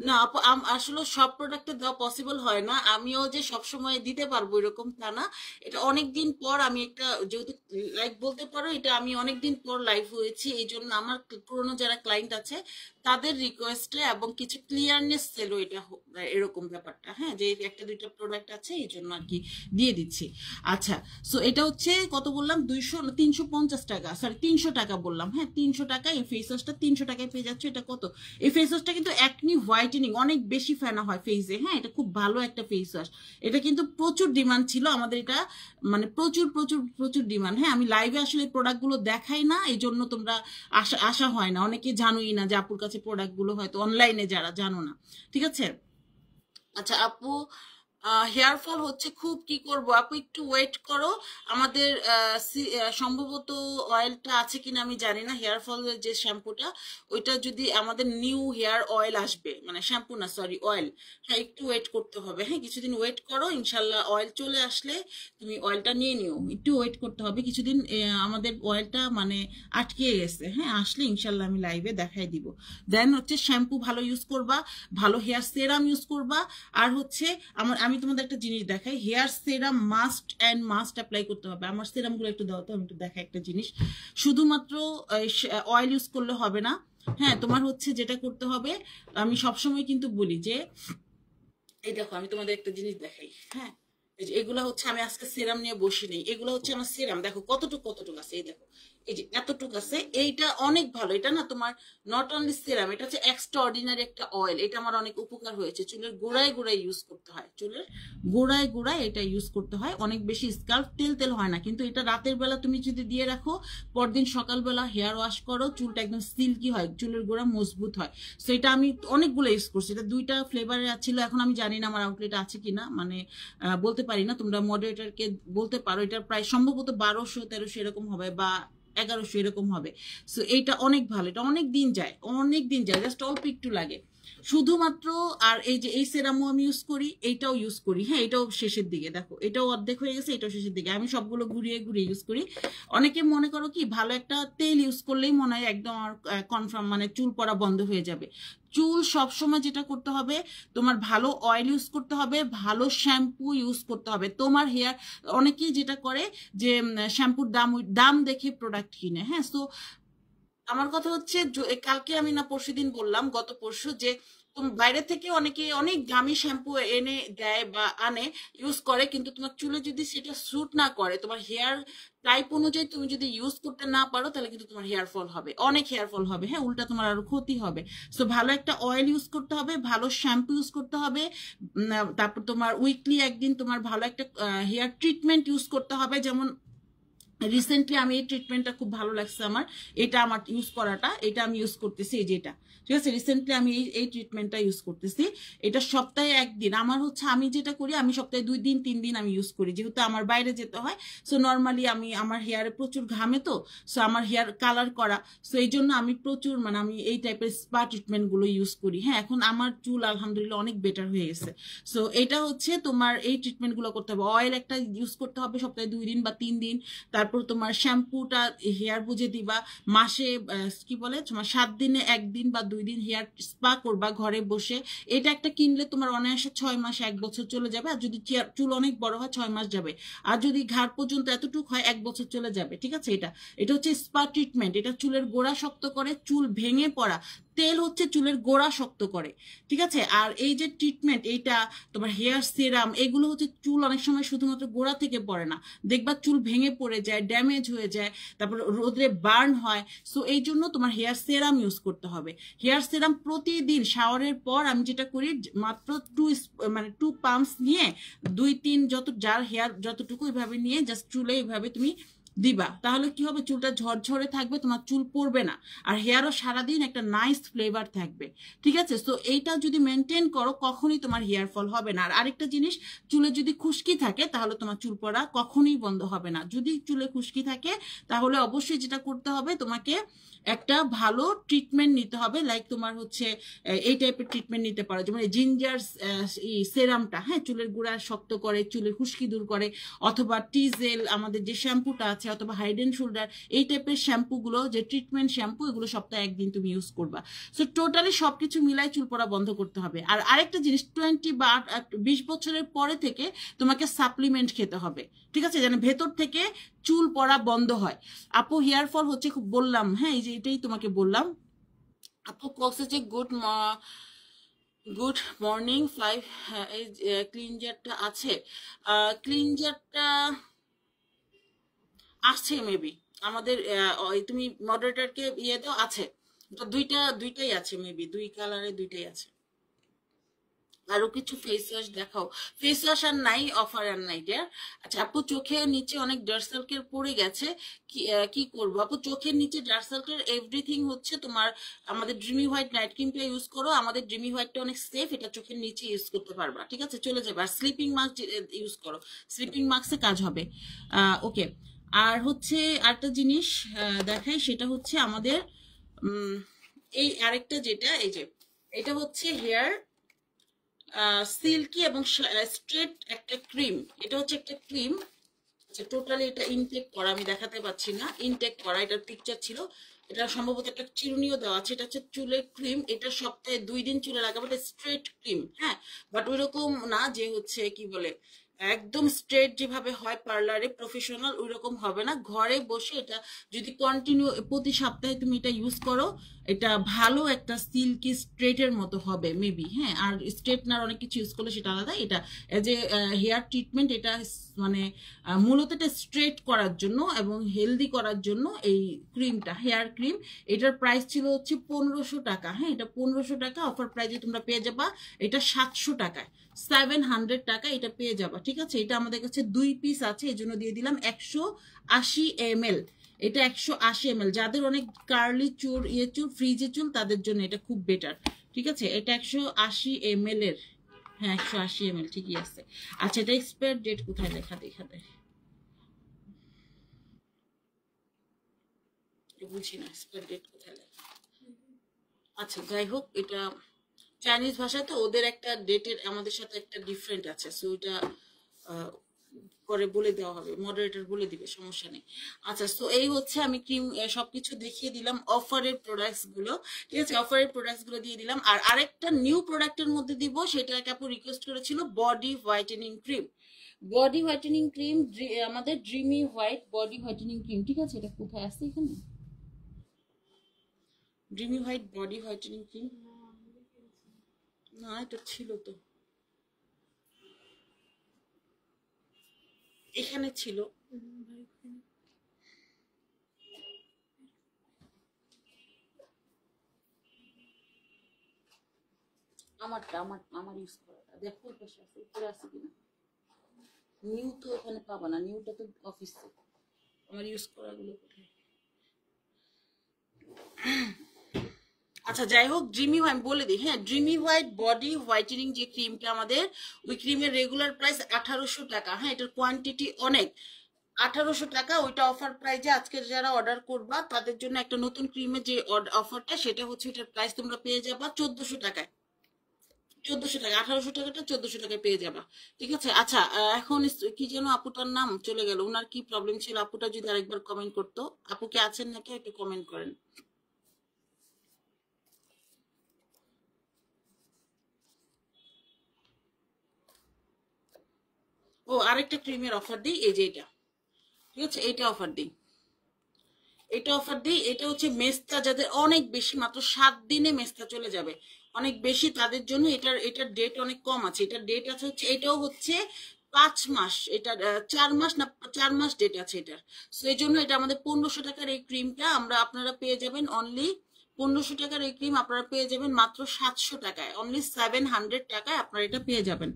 না আপু, আসলে সব প্রোডাক্টে দেওয়া পসিবল হয় না। আমিও যে সব সময় দিতে পারবো এরকম তা না। এটা অনেক দিন পর আমি একটা, যেহেতু লাইক বলতে পারো এটা আমি অনেক দিন পর লাইভ হয়েছি, এই জন্য আমার পুরনো যারা ক্লায়েন্ট আছে তাদের রিকোয়েস্টে এবং কিছু ক্লিয়ারনেস ছিল এটা এরকম ব্যাপারটা, হ্যাঁ, যে একটা দুইটা প্রোডাক্ট আছে এই জন্য আর কি দিয়ে দিচ্ছি। আচ্ছা, সো এটা হচ্ছে কত বললাম, 350 টাকা, সরি 300 টাকা বললাম, হ্যাঁ 300 টাকা। এই ফেস ওয়াশটা 300 টাকায় পেয়ে যাচ্ছে। এটা কত, এই ফেস ওয়াশটা কিন্তু একনি হোয়াইটেনিং অনেক বেশি ফেনা হয় ফেসে, হ্যাঁ এটা খুব ভালো একটা ফেস ওয়াশ। এটা কিন্তু প্রচুর ডিমান্ড ছিল আমাদের, এটা মানে প্রচুর প্রচুর প্রচুর ডিমান্ড। হ্যাঁ, আমি লাইভে আসলে প্রোডাক্টগুলো দেখাই না, এই জন্য তোমরা আসা আসা হয় না, অনেকে জানোই না যে আপুর কাছে প্রোডাক্টগুলো, হয়তো অনলাইনে যারা জানো না, ঠিক আছে? আচ্ছা আপু, হেয়ার ফল হচ্ছে খুব, কি করব আপু, একটু ওয়েট করো। আমাদের সম্ভবত অয়েলটা আছে কিনা আমি জানি না, হেয়ার ফলের যে শ্যাম্পুটা, ওইটা যদি আমাদের নিউ হেয়ার অয়েল আসবে, মানে শ্যাম্পু না সরি অয়েল। হ্যাঁ একটু ওয়েট করতে হবে, হ্যাঁ কিছুদিন ওয়েট করো, ইনশাল্লাহ অয়েল চলে আসলে তুমি অয়েলটা নিয়ে নিও। একটু ওয়েট করতে হবে কিছুদিন, আমাদের অয়েলটা মানে আটকে গেছে, হ্যাঁ আসলে ইনশাল্লাহ আমি লাইভে দেখাই দিব। দেন হচ্ছে শ্যাম্পু ভালো ইউজ করবা, ভালো হেয়ার সেরাম ইউজ করবা। আর হচ্ছে আমি তোমাদের একটা জিনিস দেখাই, hair serum must and must apply করতে হবে। আমার সেরামগুলো একটু দাও তো, আমি একটু দেখাই একটা জিনিস। শুধুমাত্র অয়েল ইউজ করলে হবে না, হ্যাঁ তোমার হচ্ছে যেটা করতে হবে, আমি সবসময় কিন্তু বলি যে, এই দেখো আমি তোমাদের একটা জিনিস দেখাই, হ্যাঁ এই যে এগুলা হচ্ছে, আমি আজকে সেরাম নিয়ে বসি নেই, এগুলো হচ্ছে আমার সেরাম, দেখো কতটুকু কতটুকু আছে, এই দেখো এই যে এতটুকু আছে। এইটা অনেক ভালো, এটা না তোমার নট অনলি সেরাম, এটা হচ্ছে এক্সট্রা অর্ডিনারি একটা অয়েল। এটা আমার অনেক উপকার হয়েছে, চুলের গোড়ায় গোড়ায় ইউজ করতে হয়, চুলের গোড়ায় গোড়ায় এটা ইউজ করতে হয়, অনেক বেশি স্কাল্প তেল তেল হয় না। কিন্তু এটা রাতের বেলা তুমি যদি দিয়ে রাখো, পরদিন সকালবেলা হেয়ার ওয়াশ করো, চুলটা একদম সিল্কি হয়, চুলের গোড়া মজবুত হয়। সো এটা আমি অনেকগুলো ইউজ করছি, এটা দুইটা ফ্লেভারের ছিল, এখন আমি জানি না আমার আউটলেট আছে কিনা, মানে বলতে পারি না, তোমরা মডারেটরকে বলতে পারো। এটার প্রায় সম্ভবত 1200 1300 এরকম হবে, বা 1100 এরকম হবে। সো এইটা অনেক ভালো, এটা অনেক দিন যায়, অনেক দিন যায়, জাস্ট অল্প একটু লাগে শুধুমাত্র। আর এই যে এই সেরামও আমি ইউজ করি, এইটাও ইউজ করি, হ্যাঁ এটাও শেষের দিকে, দেখো এটাও অর্ধেক হয়ে গেছে, এটাও শেষের দিকে, আমি সবগুলো ঘুরিয়ে ঘুরিয়ে ইউজ করি। অনেকে মনে করো কি, ভালো একটা তেল ইউজ করলেই মনে হয় একদম কনফার্ম, মানে চুল পড়া বন্ধ হয়ে যাবে। চুল সবসময় যেটা করতে হবে, তোমার ভালো অয়েল ইউজ করতে হবে, ভালো শ্যাম্পু ইউজ করতে হবে তোমার হেয়ার। অনেকেই যেটা করে যে শ্যাম্পুর দাম, ওই দাম দেখে প্রোডাক্ট কিনে, হ্যাঁ। সো আমার কথা হচ্ছে, কালকে আমি না পরশুদিন বললাম, গত পরশু, যে তুমি বাইরে থেকে অনেকে অনেক দামি শ্যাম্পু এনে দেয় বা আনে, ইউজ করে, কিন্তু তোমার চুলে যদি সেটা স্যুট না করে, তোমার হেয়ার টাইপ অনুযায়ী তুমি যদি ইউজ করতে না পারো, তাহলে কিন্তু তোমার হেয়ার ফল হবে, অনেক হেয়ার ফল হবে, হ্যাঁ উল্টা তোমার আরো ক্ষতি হবে। সো ভালো একটা অয়েল ইউজ করতে হবে, ভালো শ্যাম্পু ইউজ করতে হবে, তারপর তোমার উইকলি একদিন তোমার ভালো একটা হেয়ার ট্রিটমেন্ট ইউজ করতে হবে। যেমন রিসেন্টলি আমি এই ট্রিটমেন্টটা খুব ভালো লাগছে আমার, এটা আমার ইউজ করাটা, এটা আমি ইউজ করতেছি, এই যেটা, ঠিক আছে, রিসেন্টলি আমি এই ট্রিটমেন্টটা ইউজ করতেছি। এটা সপ্তাহে একদিন আমার হচ্ছে, আমি যেটা করি আমি সপ্তাহে 2 দিন 3 দিন আমি ইউজ করি, যেহেতু আমার বাইরে যেতে হয়। সো নর্মালি আমি আমার হেয়ারে প্রচুর ঘামে, তো সো আমার হেয়ার কালার করা, সো এই জন্য আমি প্রচুর মানে আমি এই টাইপের স্পা ট্রিটমেন্টগুলো ইউজ করি। হ্যাঁ, এখন আমার চুল আলহামদুলিল্লাহ অনেক বেটার হয়ে গেছে। সো এটা হচ্ছে তোমার এই ট্রিটমেন্টগুলো করতে হবে, অয়েল একটা ইউজ করতে হবে সপ্তাহে 2 দিন বা 3 দিন। তারপর তোমার শ্যাম্পুটা হেয়ার বুঝে দিবা, মাসে কি বলে তোমার 7 দিনে 1 দিন বা 2 দিন হেয়ার স্পা করবা ঘরে বসে। এটা একটা কিনলে তোমার অনায়াসে 6 মাস 1 বছর চলে যাবে, আর যদি চুল অনেক বড় হয় 6 মাস যাবে, আর যদি ঘাড় পর্যন্ত এতটুকু হয় 1 বছর চলে যাবে, ঠিক আছে। এটা এটা হচ্ছে স্পা ট্রিটমেন্ট, এটা চুলের গোড়া শক্ত করে, চুল ভেঙে পড়া, তেল হচ্ছে চুলের গোড়া শক্ত করে, ঠিক আছে। আর এই যে ট্রিটমেন্ট, এইটা তোমার হেয়ার সিরাম, এগুলো হচ্ছে চুল অনেক সময় শুধুমাত্র গোড়া থেকে পড়ে না, দেখবা চুল ভেঙে পড়ে যায়, ড্যামেজ হয়ে যায়, তারপর রোদে বার্ন হয়। সো এই জন্য তোমার হেয়ার সিরাম ইউজ করতে হবে। হেয়ার সিরাম প্রতিদিন শাওয়ারের পর আমি যেটা করি, মাত্র 2 পাম্পস নিয়ে 2-3 যার হেয়ার যতটুকু এভাবে নিয়ে জাস্ট চুলে এভাবে তুমি দিবা, তাহলে কি হবে, চুলটা ঝরঝরে থাকবে, তোমার চুল পড়বে না, আর হেয়ারও সারাদিন একটা নাইস ফ্লেভার থাকবে, ঠিক আছে। তো এইটা যদি মেনটেন করো, কখনই তোমার হেয়ার ফল হবে না। আর আরেকটা জিনিস, চুলে যদি খুশকি থাকে তাহলে তোমার চুল পড়া কখনোই বন্ধ হবে না। যদি চুলে খুশকি থাকে তাহলে অবশ্যই যেটা করতে হবে, তোমাকে একটা ভালো ট্রিটমেন্ট নিতে হবে, লাইক তোমার হচ্ছে এই টাইপের ট্রিটমেন্ট নিতে পারো, যেমন জিঞ্জার সেরামটা, হ্যাঁ, চুলের গোড়া শক্ত করে, চুলের খুশকি দূর করে, অথবা টিজেল আমাদের যে শ্যাম্পুটা আছে, অথবা হাইড এন্ড শোল্ডার, এই টাইপের শ্যাম্পুগুলো যে ট্রিটমেন্ট শ্যাম্পু, এগুলো সপ্তাহে 1 দিন তুমি ইউজ করবা। সো টোটালি সবকিছু মিলাই চুল পড়া বন্ধ করতে হবে। আর আরেকটা জিনিস, 20 বছরের পরে থেকে তোমাকে সাপ্লিমেন্ট খেতে হবে, ঠিক আছে, যেন ভেতর থেকে চুল পড়া বন্ধ হয়। আপু হেয়ার ফল হচ্ছে, খুব বললাম, হ্যাঁ, এই যে এটাই তোমাকে বললাম। আপু বলছে যে গুড মর্নিং 5, হ্যাঁ, এই ক্লিনজারটা আছে, ক্লিনজারটা আছে মেবি আমাদের, তুমি মডারেটরকে ইয়ে দাও, আছে তো, দুইটাই আছে মেবি, 2 কালারে 2টাই আছে। আরো কিছু ফেস ওয়াশ দেখাও। ফেস ওয়াশ আর নাই, অফার আর নাই ডিয়ার। আচ্ছা আপু, চোখের নিচে অনেক ডার্ক সার্কেল পড়ে গেছে, কি করবো আপু? চোখের নিচে ডার্ক সার্কেল এভরিথিং হচ্ছে তোমার, আমাদের ড্রিমি হোয়াইট নাইট ক্রিমটা ইউজ করো, আমাদের ড্রিমি হোয়াইটটা অনেক সেফ, এটা চোখের নিচে ইউজ করতে পারবা, ঠিক আছে, চলে যাবে। আর স্লিপিং মাস্ক ইউজ করো, স্লিপিং মাস্কে কাজ হবে। ওকে। আর হচ্ছে আরেকটা জিনিস দেখাই, সেটা হচ্ছে আমাদের এই আরেকটা যেটা, এই যে এটা হচ্ছে হেয়ার সিল্কি এবং স্ট্রেট একটা ক্রিম, এটা হচ্ছে একটা ক্রিম, টোটালি এটা ইনটেক করা, আমি দেখাতে পাচ্ছি না, ইনটেক করা, এটার পিকচার ছিল, এটা সম্ভবত একটা চিরুনিও দেওয়া আছে। এটা হচ্ছে চুলের ক্রিম, এটা সপ্তাহে 2 দিন চুলে লাগাবো, এটা স্ট্রেট ক্রিম, হ্যাঁ, বাট ওইরকম না যে হচ্ছে কি বলে একদম স্ট্রেট যেভাবে হয় পার্লারে প্রফেশনাল, ওই রকম হবে না, ঘরে বসে এটা যদি কন্টিনিউ প্রতি সপ্তাহে তুমি এটা ইউজ করো, এটা ভালো একটা সিল্কি স্ট্রেটের মতো হবে মেবি, হ্যাঁ। আর স্ট্রেটনার অনেক কিছু ইউজ করলে সেটা আলাদা, এটা এজ এ হেয়ার ট্রিটমেন্ট, এটা মানে মূলত এটা স্ট্রেট করার জন্য এবং হেলদি করার জন্য এই ক্রিমটা, হেয়ার ক্রিম, এটার প্রাইস ছিল হচ্ছে 1500 টাকা, হ্যাঁ, এটা 1500 টাকা, অফার প্রাইজে তোমরা পেয়ে যাবা এটা 700 টাকায়, 700 টাকা এটা পেয়ে যাবা, ঠিক আছে। এটা আমাদের কাছে 2 পিস আছে, এই জন্য দিয়ে দিলাম 180 ml, এটা 180 ml, যাদের অনেক কার্লি চুল, চুল, ফ্রিজে চুল, তাদের জন্য এটা খুব বেটার, ঠিক আছে। এটা 180 ml এর, হ্যাঁ 180 ml, ঠিকই আছে। আচ্ছা, এটা এক্সপায়ার ডেট কোথায় লেখা, দেখা দেয়, বুঝি না এক্সপায়ার ডেট কোথায় লেখা। আচ্ছা যাই হোক, এটা চাইনিজ ভাষা তো, ওদের একটা ডেটের আমাদের সাথে একটা ডিফারেন্ট আছে, সো এটা পরে বলে দেওয়া হবে, মডারেটর বলে দিবে, সমস্যা নেই। আচ্ছা, তো এই হচ্ছে আমি ক্রিম সবকিছু দেখিয়ে দিলাম, অফারের প্রোডাক্টস গুলো, ঠিক আছে, অফারের প্রোডাক্টস গুলো দিয়ে দিলাম। আর আরেকটা নিউ প্রোডাক্টের মধ্যে দিব, সেটা আপু রিকোয়েস্ট করেছিল, body whitening cream, body whitening cream, আমাদের dreamy white body whitening cream, ঠিক আছে। এটা কোথায় আছে এখানে, dreamy white body whitening cream, না এটা ছিল তো, এখানে ছিল, আমার ইউজ করাটা দেখো, ওই পাশে আছে, উপরে আছে কিনা। নিউ তো এখানে পাবা না, নিউটা তো অফিসে, আমার ইউজ করাগুলো কোথায়? আচ্ছা যাই হোক, ড্রিমি আমি বলে দিই, হ্যাঁ, ড্রিমি হোয়াইট বডি হোয়াইটেনিং যে ক্রিমটা আমাদের, ওই ক্রিমের রেগুলার প্রাইস 1800 টাকা। হ্যাঁ, এটার কোয়ান্টিটি অনেক। 1800 টাকা, ওইটা অফার প্রাইজে আজকে যারা অর্ডার করবা তাদের জন্য একটা নতুন ক্রিমের যে অফারটা, সেটা হচ্ছে এটার প্রাইস তোমরা পেয়ে যাবা 1400 টাকায়। 1400 টাকা, 1800 টাকাটা 1400 টাকায় পেয়ে যাবা। ঠিক আছে। আচ্ছা, এখন কি যেন আপুটার নাম চলে গেল, ওনার কি প্রবলেম ছিল? আপুটা যদি আরেকবার কমেন্ট করতো। আপু কি আছেন নাকি? একটু কমেন্ট করেন। ও, আরেকটা ক্রিমের অফার দিই, এই যে এটা। ঠিক আছে, এটা অফার দিই। এটা অফার দিই, এটা হচ্ছে মেস্তা যাদের অনেক বেশি, মাত্র 7 দিনে মেস্তা চলে যাবে, অনেক বেশি, তাদের জন্য এটার ডেট অনেক কম আছে। এটার ডেট আছে হচ্ছে, এটাও হচ্ছে 5 মাস, এটা 4 মাস না, 4 মাস ডেট আছে এটার। তো এই জন্য এটা আমাদের 1500 টাকার এই ক্রিমটা আপনারা পেয়ে যাবেন অনলি 1500 টাকার এই ক্রিম আপনারা পেয়ে যাবেন মাত্র 700 টাকায়, অনলি 700 টাকায় আপনারা এটা পেয়ে যাবেন,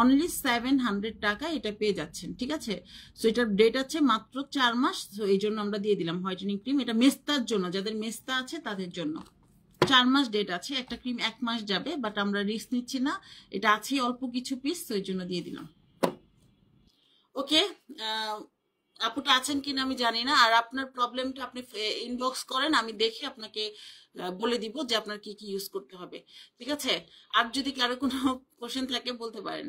অনলি 700 টাকায় এটা পেয়ে যাচ্ছেন। ঠিক আছে। সো এটার ডেট আছে মাত্র 4 মাস, তো এই জন্য আমরা দিয়ে দিলাম হোয়াইটেনিং ক্রিম। এটা মেস্তার জন্য, যাদের মেস্তা আছে তাদের জন্য 4 মাস ডেট আছে। একটা ক্রিম 1 মাস যাবে, বাট আমরা রিস্ক নিচ্ছি না, এটা আছেই অল্প কিছু পিস, তো এই জন্য দিয়ে দিলাম। ওকে। আপুটা আছেন কিনা আমি জানি না, আর আপনার প্রবলেমটা আপনি ইনবক্স করেন, আমি দেখে আপনাকে বলে দিব যে আপনার কি কি ইউজ করতে হবে। ঠিক আছে। আর যদি কারো কোনো কোশ্চেন থাকে বলতে পারেন।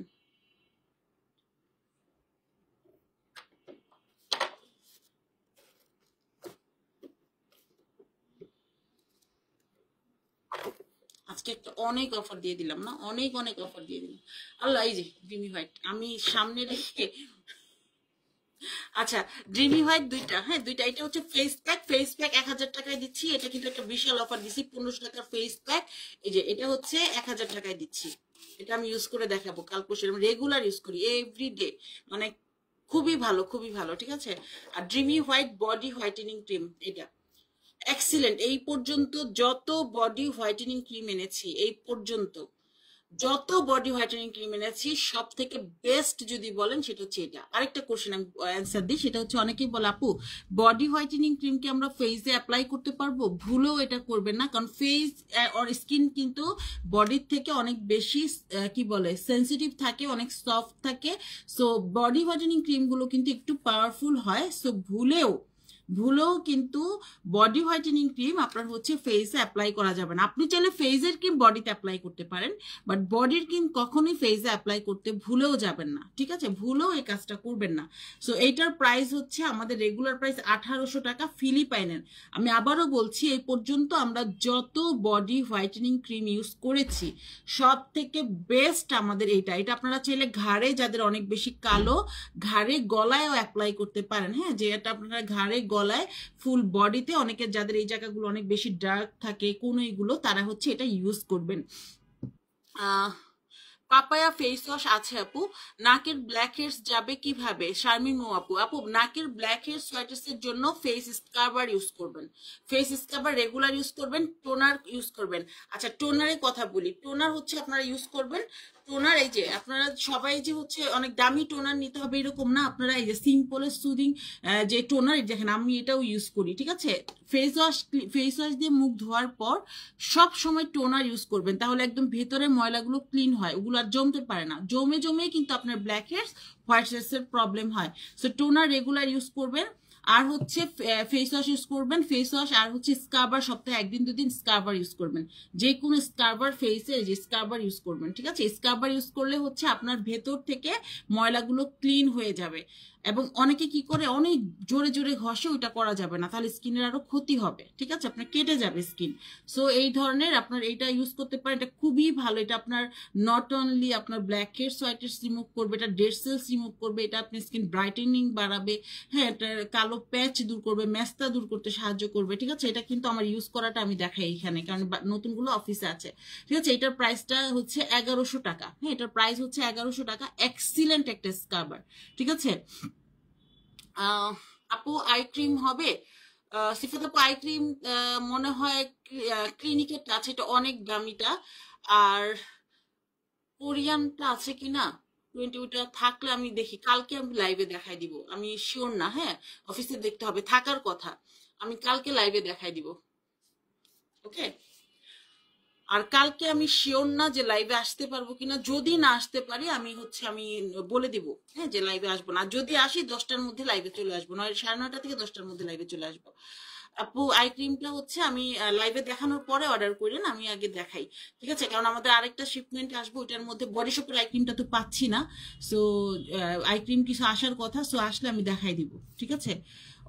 আজকে একটা অনেক অফার দিয়ে দিলাম না, অনেক অনেক অফার দিয়ে দিলাম। আল্লাহ, এই যে ড্রিমি হোয়াইট আমি সামনে রেখে। আচ্ছা, ড্রিমি হোয়াইট দুইটা, হ্যাঁ দুইটা। এটা হচ্ছে ফেস প্যাক, ফেস প্যাক 1000 টাকায় দিচ্ছি। এটা কিন্তু একটা বিশাল অফার দিচ্ছি, 1500 টাকার ফেস প্যাক। এই যে এটা হচ্ছে 1000 টাকায় দিচ্ছি। এটা আমি ইউজ করে দেখাবো কাল পরশু, আমি রেগুলার ইউজ করি এভরিডে, মানে খুবই ভালো, খুবই ভালো। ঠিক আছে। আর dreamy white body whitening cream, এটা এক্সিলেন্ট। এই পর্যন্ত যত বডি হোয়াইটেনিং ক্রিম এনেছি, এই পর্যন্ত যত বডি হোয়াইটেনিং ক্রিম এনেছি, সব থেকে বেস্ট যদি বলেন সেটা হচ্ছে এটা। আরেকটা কোশ্চেন আমি অ্যান্সার দিই, সেটা হচ্ছে অনেকেই বলে আপু বডি হোয়াইটেনিং ক্রিম কি আমরা ফেসে অ্যাপ্লাই করতে পারবো? ভুলেও এটা করবেন না, কারণ ফেস অর স্কিন কিন্তু বডির থেকে অনেক বেশি কি বলে সেন্সিটিভ থাকে, অনেক সফট থাকে। সো বডি হোয়াইটেনিং ক্রিমগুলো কিন্তু একটু পাওয়ারফুল হয়। সো ভুলেও কিন্তু বডি হোয়াইটেনিং ক্রিম আপনার হচ্ছে ফেসে অ্যাপ্লাই করা যাবে না। আপনি চাইলে ফেসের ক্রিম বডিতে অ্যাপ্লাই করতে পারেন, বাট বডির ক্রিম কখনোই ফেসে অ্যাপ্লাই করতে ভুলেও যাবেন না। ঠিক আছে, ভুলেও এই কাজটা করবেন না। সো এইটার প্রাইস হচ্ছে আমাদের রেগুলার প্রাইস 1800 টাকা ফিলিপাইনের। আমি আবারও বলছি, এই পর্যন্ত আমরা যত বডি হোয়াইটেনিং ক্রিম ইউজ করেছি, সব থেকে বেস্ট আমাদের এইটা। এটা আপনারা চাইলে ঘাড়ে, যাদের অনেক বেশি কালো, ঘাড়ে গলায়ও অ্যাপ্লাই করতে পারেন। হ্যাঁ, যে এটা আপনারা ঘাড়ে গলায় ফুল বডিতে, অনেকের যাদের এই জায়গাগুলো অনেক বেশি ডার্ক থাকে কোন এইগুলো, তারা হচ্ছে এটা ইউজ করবেন। আহ পাপায়া ফেস ওয়াশ আছে আপু। নাকের ব্ল্যাক হেডস যাবে কিভাবে? শারমিন মো আপু, নাকের ব্ল্যাক হেডস হোয়াইটস জন্য ফেস স্ক্রাবার ইউজ করবেন, ফেস স্ক্রাবার রেগুলার ইউজ করবেন, টোনার ইউজ করবেন। আচ্ছা, টোনারের কথা বলি। টোনার হচ্ছে আপনারা ইউজ করবেন, টোনার এই যে আপনারা সবাই যে হচ্ছে অনেক দামি টোনার নিতে হবে এরকম না, আপনারা এই যে সিম্পলের সুদিং যে টোনার, দেখেন আমি এটাও ইউজ করি। ঠিক আছে। ফেস ওয়াশ দিয়ে মুখ ধোয়ার পর সব সময় টোনার ইউজ করবেন, তাহলে একদম ভেতরে ময়লাগুলো ক্লিন হয়, ওগুলো আর জমতে পারে না। জমে জমে কিন্তু আপনার ব্ল্যাক হেডস হোয়াইট হেডস এর প্রবলেম হয়। সো টোনার রেগুলার ইউজ করবেন। আর হচ্ছে ফেস ওয়াশ ইউজ করবেন, ফেস ওয়াশ, আর হচ্ছে স্ক্রাবার সপ্তাহে 1 দিন 2 দিন স্ক্রাবার ইউজ করবেন, যে কোনো স্ক্রাবার ফেসে যে স্ক্রাবার ইউজ করবেন। ঠিক আছে। স্ক্রাবার ইউজ করলে হচ্ছে আপনার ভেতর থেকে ময়লাগুলো ক্লিন হয়ে যাবে। এবং অনেকে কি করে, অনেক জোরে জোরে ঘষে, ওইটা করা যাবে না, তাহলে স্কিনের আরো ক্ষতি হবে। ঠিক আছে, আপনার কেটে যাবে স্কিন। সো এই ধরনের আপনার এইটা ইউজ করতে পারেন, এটা খুবই ভালো। এটা আপনার নট অনলি আপনার blackheads whiteheads remove করবে, এটা ডেড সেলস রিমুভ করবে, এটা আপনার স্কিন ব্রাইটেনিং বাড়াবে। হ্যাঁ, এটা কালো প্যাচ দূর করবে, মেস্তা দূর করতে সাহায্য করবে। ঠিক আছে। এটা কিন্তু আমার ইউজ করাটা আমি দেখাই এখানে, কারণ নতুনগুলো অফিসে আছে। ঠিক আছে। এটার প্রাইসটা হচ্ছে 1100 টাকা। হ্যাঁ, এটার প্রাইস হচ্ছে 1100 টাকা। এক্সিলেন্ট একটা স্ক্রাবার। ঠিক আছে। আপু আই ক্রিম হবে? সিফাত আপু, আই ক্রিম মনে হয় ক্লিনিকের আছে, এটা অনেক দামিটা। আর কোরিয়ানটা আছে কিনা, ওইটা থাকলে আমি দেখি, কালকে আমি লাইভে দেখাই দিব। আমি শিওর না, হ্যাঁ, অফিসে দেখতে হবে, থাকার কথা। আমি কালকে লাইভে দেখাই দিব। ওকে। আর কালকে আমি শিওর না যে লাইভে আসতে পারবো কিনা। যদি না আসতে পারি আমি বলে দিব, হ্যাঁ, যে লাইভে আসবো না। আর যদি আসি 10টার মধ্যে লাইভে চলে আসবো, 9:30 থেকে 10টার মধ্যে লাইভে চলে আসবো। আপু আই ক্রিমটা হচ্ছে আমি লাইভে দেখানোর পরে অর্ডার করেন, আমি আগে দেখাই, ঠিক আছে? কারণ আমাদের আরেকটা শিপমেন্ট আসবে, ওইটার মধ্যে বডি শপের আই ক্রিমটা তো পাচ্ছি না। সো আই ক্রিম কিছু আসার কথা, সো আসলে আমি দেখাই দিব, ঠিক আছে?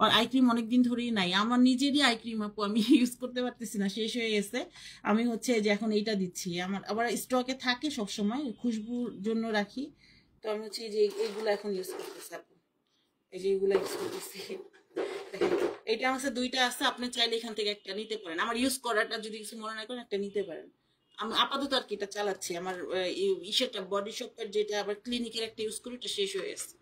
আর আই ক্রিম অনেকদিন ধরেই নাই আমার নিজেরই আই ক্রিম, আপু আমি ইউজ করতে পারতেছি না, শেষ হয়ে গেছে। আমি হচ্ছে যে এখন এইটা দিচ্ছি, আমার আবার স্টকে থাকে সব সময়, খুশবুর জন্য রাখি। তো আমি হচ্ছে এই যে এইগুলো এখন ইউজ করতেছি আপু, এই যে এইগুলো ইউজ করতেছি। দেখেন, এটা আমার কাছে 2টা আছে, আপনি চাইলে এখান থেকে একটা নিতে পারেন। আমার ইউজ করাটা যদি কিছু মনে না করেন, একটা নিতে পারেন। আমি আপাতত আর কি এটা চালাচ্ছি। আমার ইসেটা বডি শপের যেটা আবার ক্লিনিকের একটা ইউজ করি, এটা শেষ হয়ে গেছে।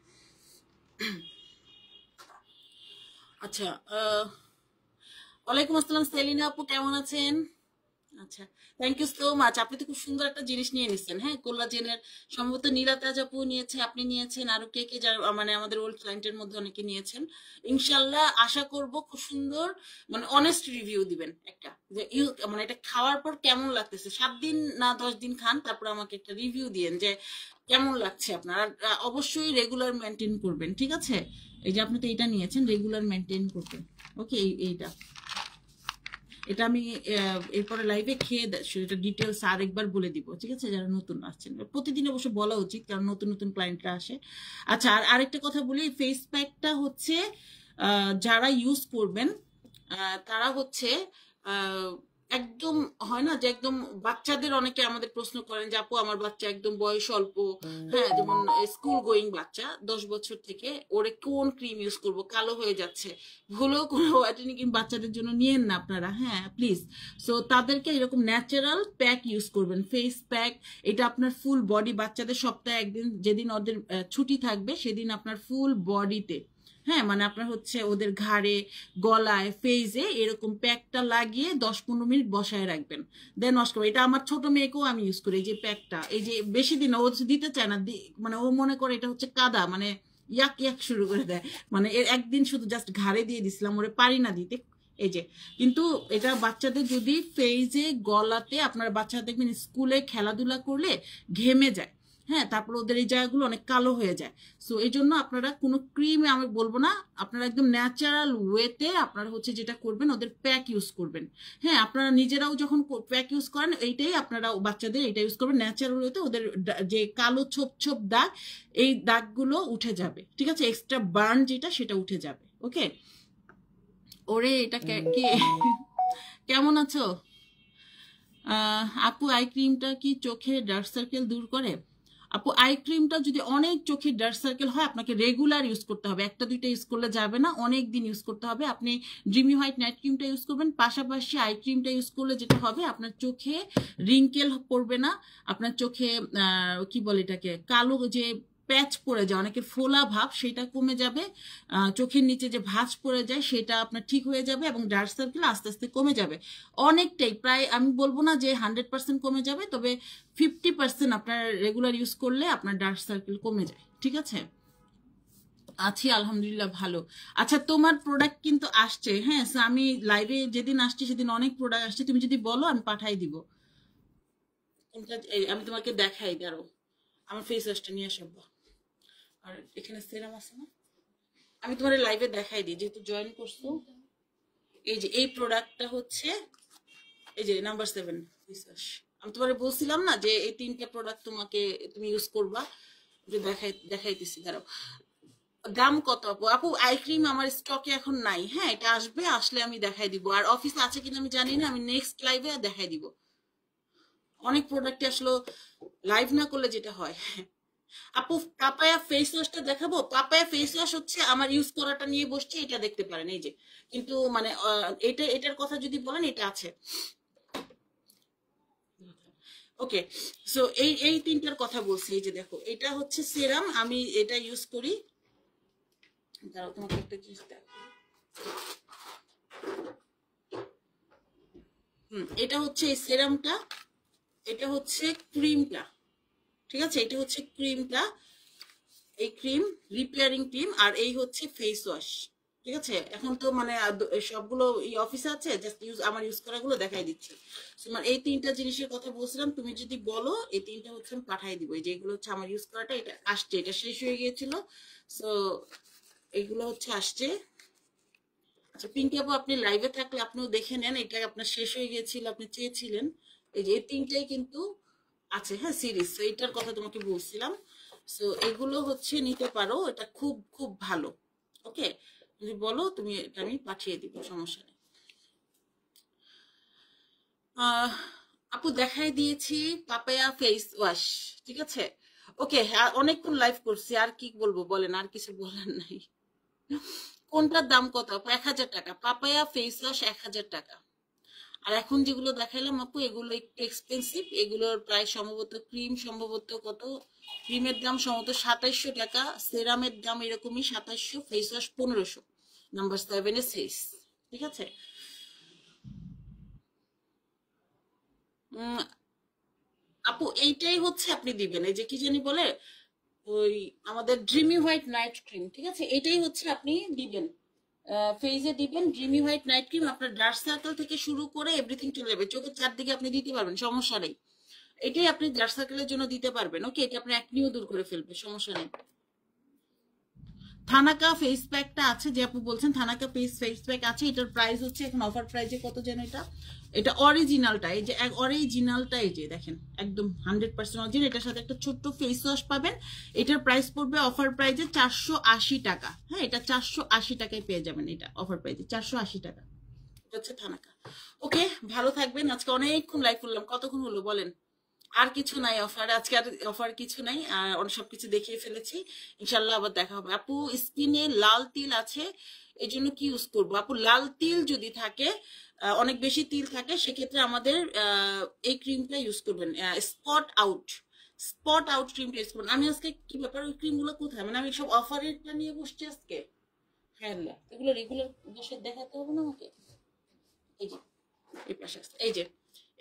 আচ্ছা, ওয়ালাইকুম আসসালাম সেলিনা আপু, কেমন আছেন? আচ্ছা, থ্যাংক ইউ সো মাচ। আপনি তো খুব সুন্দর একটা জিনিস নিয়ে নিচ্ছেন, হ্যাঁ, কোলাজেনের। সম্ভবত নীলাতাজ আপু নিয়েছে, আপনি নিয়েছেন, আরো কে কে যারা মানে আমাদের ওল্ড ক্লায়েন্টের মধ্যে অনেকে নিয়েছেন। ইনশাল্লাহ আশা করব খুব সুন্দর, মানে অনেস্ট রিভিউ দিবেন একটা, যে মানে এটা খাওয়ার পর কেমন লাগতেছে। 7 দিন না 10 দিন খান, তারপর আমাকে একটা রিভিউ দিয়েন যে কেমন লাগছে আপনার। আর অবশ্যই রেগুলার মেনটেন করবেন, ঠিক আছে? এই যে আপনি তো এটা নিয়েছেন, রেগুলার মেনটেন করবেন। ওকে, এইটা এটা আমি এরপরে লাইভে খেয়ে সেটা ডিটেলস আরেকবার বলে দিব, ঠিক আছে? যারা নতুন আসছেন, প্রতিদিন অবশ্য বলা উচিত, কারণ নতুন নতুন ক্লায়েন্টরা আসে। আচ্ছা, আর আরেকটা কথা বলি, ফেস প্যাকটা হচ্ছে যারা ইউজ করবেন তারা হচ্ছে আহ, একদম, হয় না যে একদম বাচ্চাদের, অনেকে আমাদের প্রশ্ন করেন যে আপু আমার বাচ্চা একদম বয়স অল্প, হ্যাঁ, যেমন স্কুল গোয়িং বাচ্চা 10 বছর থেকে, ওরে কোন ক্রিম ইউজ করব, কালো হয়ে যাচ্ছে। ভুলেও কোনো হোয়াইটেনিং ক্রিম বাচ্চাদের জন্য নিয়েন না আপনারা, হ্যাঁ প্লিজ। সো তাদেরকে এরকম ন্যাচারাল প্যাক ইউজ করবেন, ফেস প্যাক। এটা আপনার ফুল বডি, বাচ্চাদের সপ্তাহে একদিন, যেদিন ওদের ছুটি থাকবে সেদিন আপনার ফুল বডিতে, হ্যাঁ, মানে আপনার হচ্ছে ওদের ঘাড়ে, গলায়, ফেজে এরকম প্যাকটা লাগিয়ে 10-15 মিনিট বসায় রাখবেন, দেন ওয়াশ করবেন। এটা আমার ছোট মেয়েকেও আমি ইউজ করি, এই যে প্যাকটা, এই যে বেশি দিন ও দিতে চায় না, মানে ও মনে করে এটা হচ্ছে কাদা, মানে ইয়াক ইয়াক শুরু করে দেয়। মানে এর একদিন শুধু জাস্ট ঘাড়ে দিয়ে দিছিলাম, ওরে পারি না দিতে, এই যে। কিন্তু এটা বাচ্চাদের যদি ফেজে, গলাতে, আপনার বাচ্চা দেখবেন স্কুলে খেলাধুলা করলে ঘেমে যায়, হ্যাঁ, তারপর ওদের এই জায়গাগুলো অনেক কালো হয়ে যায়। সো এই জন্য আপনারা কোনো ক্রিম আমি বলবো না, আপনারা একদম ন্যাচারাল ওয়েতে আপনারা হচ্ছে যেটা করবেন, ওদের প্যাক ইউজ করবেন। হ্যাঁ, আপনারা নিজেরাও যখন প্যাক ইউজ করেন, এইটাই আপনারা বাচ্চাদের এটা ইউজ করবেন ন্যাচারাল ওয়েতে, ওদের যে কালো ছোপ ছোপ দাগ, এই দাগগুলো উঠে যাবে, ঠিক আছে? এক্সট্রা বার্ন যেটা, সেটা উঠে যাবে। ওকে। ওরে এটা কি কেমন আছো? আপু আই ক্রিমটা কি চোখে ডার্ক সার্কেল দূর করে? আপু আই ক্রিমটা যদি অনেক চোখের ডার্ক সার্কেল হয়, আপনাকে রেগুলার ইউজ করতে হবে, একটা দুইটা ইউজ করলে যাবে না, অনেক দিন ইউজ করতে হবে। আপনি ড্রিমি হোয়াইট নাইট ক্রিমটা ইউজ করবেন, পাশাপাশি আই ক্রিমটা ইউজ করলে যেটা হবে, আপনার চোখে রিঙ্কেল পড়বে না, আপনার চোখে কি বলে এটাকে, কালো যে প্যাচ পড়ে যায়, অনেকের ফোলা ভাব, সেটা কমে যাবে। চোখের নিচে যে ভাঁজ পড়ে যায় সেটা আপনার ঠিক হয়ে যাবে, এবং ডার্ক সার্কেল আস্তে আস্তে কমে যাবে অনেকটাই। প্রায় আমি বলবো না যে 100% কমে যাবে, তবে 50% আপনার রেগুলার ইউজ করলে আপনার ডার্ক সার্কেল কমে যায়, ঠিক আছে? আছি আলহামদুলিল্লাহ ভালো। আচ্ছা, তোমার প্রোডাক্ট কিন্তু আসছে, হ্যাঁ, so আমি লাইভে যেদিন আসছি সেদিন অনেক প্রোডাক্ট আসছে, তুমি যদি বলো আমি পাঠাই দিব। আমি তোমাকে দেখাই, দাঁড়ো, আমার ফেস ওয়াশটা নিয়ে আসবো। আর এখানে সেরাম আছে না, আমি তোমার লাইভে দেখাই দিই, যেহেতু জয়েন করছো। এই যে এই প্রোডাক্টটা হচ্ছে, এই যে নাম্বার 7 ফেস ওয়াশ। আমি তোমার বলছিলাম না যে এই 3টা প্রোডাক্ট তোমাকে তুমি ইউজ করবা, যে দেখাইতেছি, দাঁড়াও। দাম কত আপু? আপু আই ক্রিম আমার স্টকে এখন নাই, হ্যাঁ, এটা আসবে, আসলে আমি দেখাই দিব। আর অফিসে আছে কিনা আমি জানি না, আমি নেক্সট লাইভে দেখাই দিব। অনেক প্রোডাক্ট আসলে লাইভ না করলে যেটা হয়। আপু পাপায়া ফেস ওয়াশটা দেখাবো? পাপায়া ফেস ওয়াশ হচ্ছে আমার ইউজ করাটা নিয়ে বসছে, এটা দেখতে পারেন, এই যে। কিন্তু মানে এটার কথা যদি বলেন, এটা আছে। ওকে। সো এই 3টার কথা বলছি, এই যে দেখো, এটা হচ্ছে সেরাম, আমি এটা ইউজ করি। দাঁড়াও, তোমাকে একটা জিনিস দেখো। এটা হচ্ছে এই সেরামটা, এটা হচ্ছে ক্রিমটা, ঠিক আছে? এটা হচ্ছে ক্রিমটা, এই ক্রিম রিপেয়ারিং ক্রিম, আর এই হচ্ছে ফেস ওয়াশ। ঠিক আছে, এখন তো মানে সবগুলো এই অফিসে আছে, জাস্ট আমার ইউজ করাগুলো দেখাই দিচ্ছি। মানে এই তিনটা জিনিসের কথা বলছিলাম, তুমি যদি বলো এই তিনটা হচ্ছে আমি পাঠাই দিব। এই যে এগুলো হচ্ছে আমার ইউজ করাটা, এটা আসছে, এটা শেষ হয়ে গিয়েছিল, সো এগুলো হচ্ছে আসছে। আচ্ছা পিঙ্কি আপু, আপনি লাইভে থাকলে আপনিও দেখে নেন, এটা আপনার শেষ হয়ে গিয়েছিল, আপনি চেয়েছিলেন। এই যে এই তিনটাই কিন্তু আছে, হ্যাঁ সিরিজ, তো এটার কথা তোমাকে বলছিলাম। সো এগুলো হচ্ছে নিতে পারো, এটা খুব খুব ভালো। ওকে, যদি বলো তুমি, এটা আমি পাঠিয়ে দিব, সমস্যা নেই। আহ, আপু দেখাই দিয়েছি পাপায়া ফেস ওয়াশ, ঠিক আছে। ওকে, অনেকক্ষণ লাইভ করছি, আর কি বলবো বলেন, আর কিছু বলার নাই। কোনটার দাম কত? 1000 টাকা পাপায়া ফেস ওয়াশ, 1000 টাকা। আর এখন যেগুলো দেখাইলাম আপু, এগুলো একটু এক্সপেন্সিভ, এগুলোর প্রায় সম্ভবত ক্রিম সম্ভবত কত, ক্রিমের দাম সম্ভবত 2700 টাকা, সেরামের দাম এরকমই 2700, ফেস ওয়াশ 1500, নাম্বার 7 এ শেষ। ঠিক আছে। উম, আপু এইটাই হচ্ছে আপনি দিবেন, এই যে কি জানি বলে, ওই আমাদের ড্রিমি হোয়াইট নাইট ক্রিম, ঠিক আছে, এটাই হচ্ছে আপনি দিবেন, ফেজে দিবেন ড্রিমি হোয়াইট নাইট ক্রিম। আপনার ডার্ক সার্কেল থেকে শুরু করে এভরিথিং চলে যাবে, চোখের চারদিকে আপনি দিতে পারবেন, সমস্যা নেই। এটাই আপনি ডার্ক সার্কেলের জন্য দিতে পারবেন। ওকে, এটা আপনার একনিও দূর করে ফেলবে, সমস্যা নেই। থানাকা ফেস প্যাকটা আছে, যে আপু বলছেন থানাকা ফেস প্যাক আছে, এটার প্রাইস হচ্ছে এখন অফার প্রাইজে কত যেন, এটা এটা অরিজিনালটা, এই যে অরিজিনালটা, এই যে দেখেন একদম 100% অরিজিনাল, এটার সাথে একটা ছোট্ট ফেস ওয়াশ পাবেন। এটার প্রাইস পড়বে অফার প্রাইজে 480 টাকা। হ্যাঁ, এটা 480 টাকায় পেয়ে যাবেন, এটা অফার প্রাইজে 480 টাকা। এটা হচ্ছে থানাকা। ওকে, ভালো থাকবেন। আজকে অনেকক্ষণ লাইভ করলাম, কতক্ষণ হলো বলেন? আর কিছু নাই অফার, আজকে আর অফার কিছু নাই, অনেক সবকিছু দেখিয়ে ফেলেছি। ইনশাল্লাহ আবার দেখা হবে। আপু স্কিনে লাল তিল আছে, এই জন্য কি ইউজ করবো আপু? লাল তিল যদি থাকে, অনেক বেশি তিল থাকে, সেক্ষেত্রে আমাদের এই ক্রিমটা ইউজ করবেন, স্পট আউট ক্রিমটা ইউজ করবেন। আমি আজকে কি ব্যাপার, ওই ক্রিমগুলো কোথায়, মানে আমি সব অফারেরটা নিয়ে বসছি আজকে। হ্যাঁ আল্লাহ, এগুলো রেগুলার বসে দেখাতে হবে না আমাকে। এই যে এই পাশে আছে, এই যে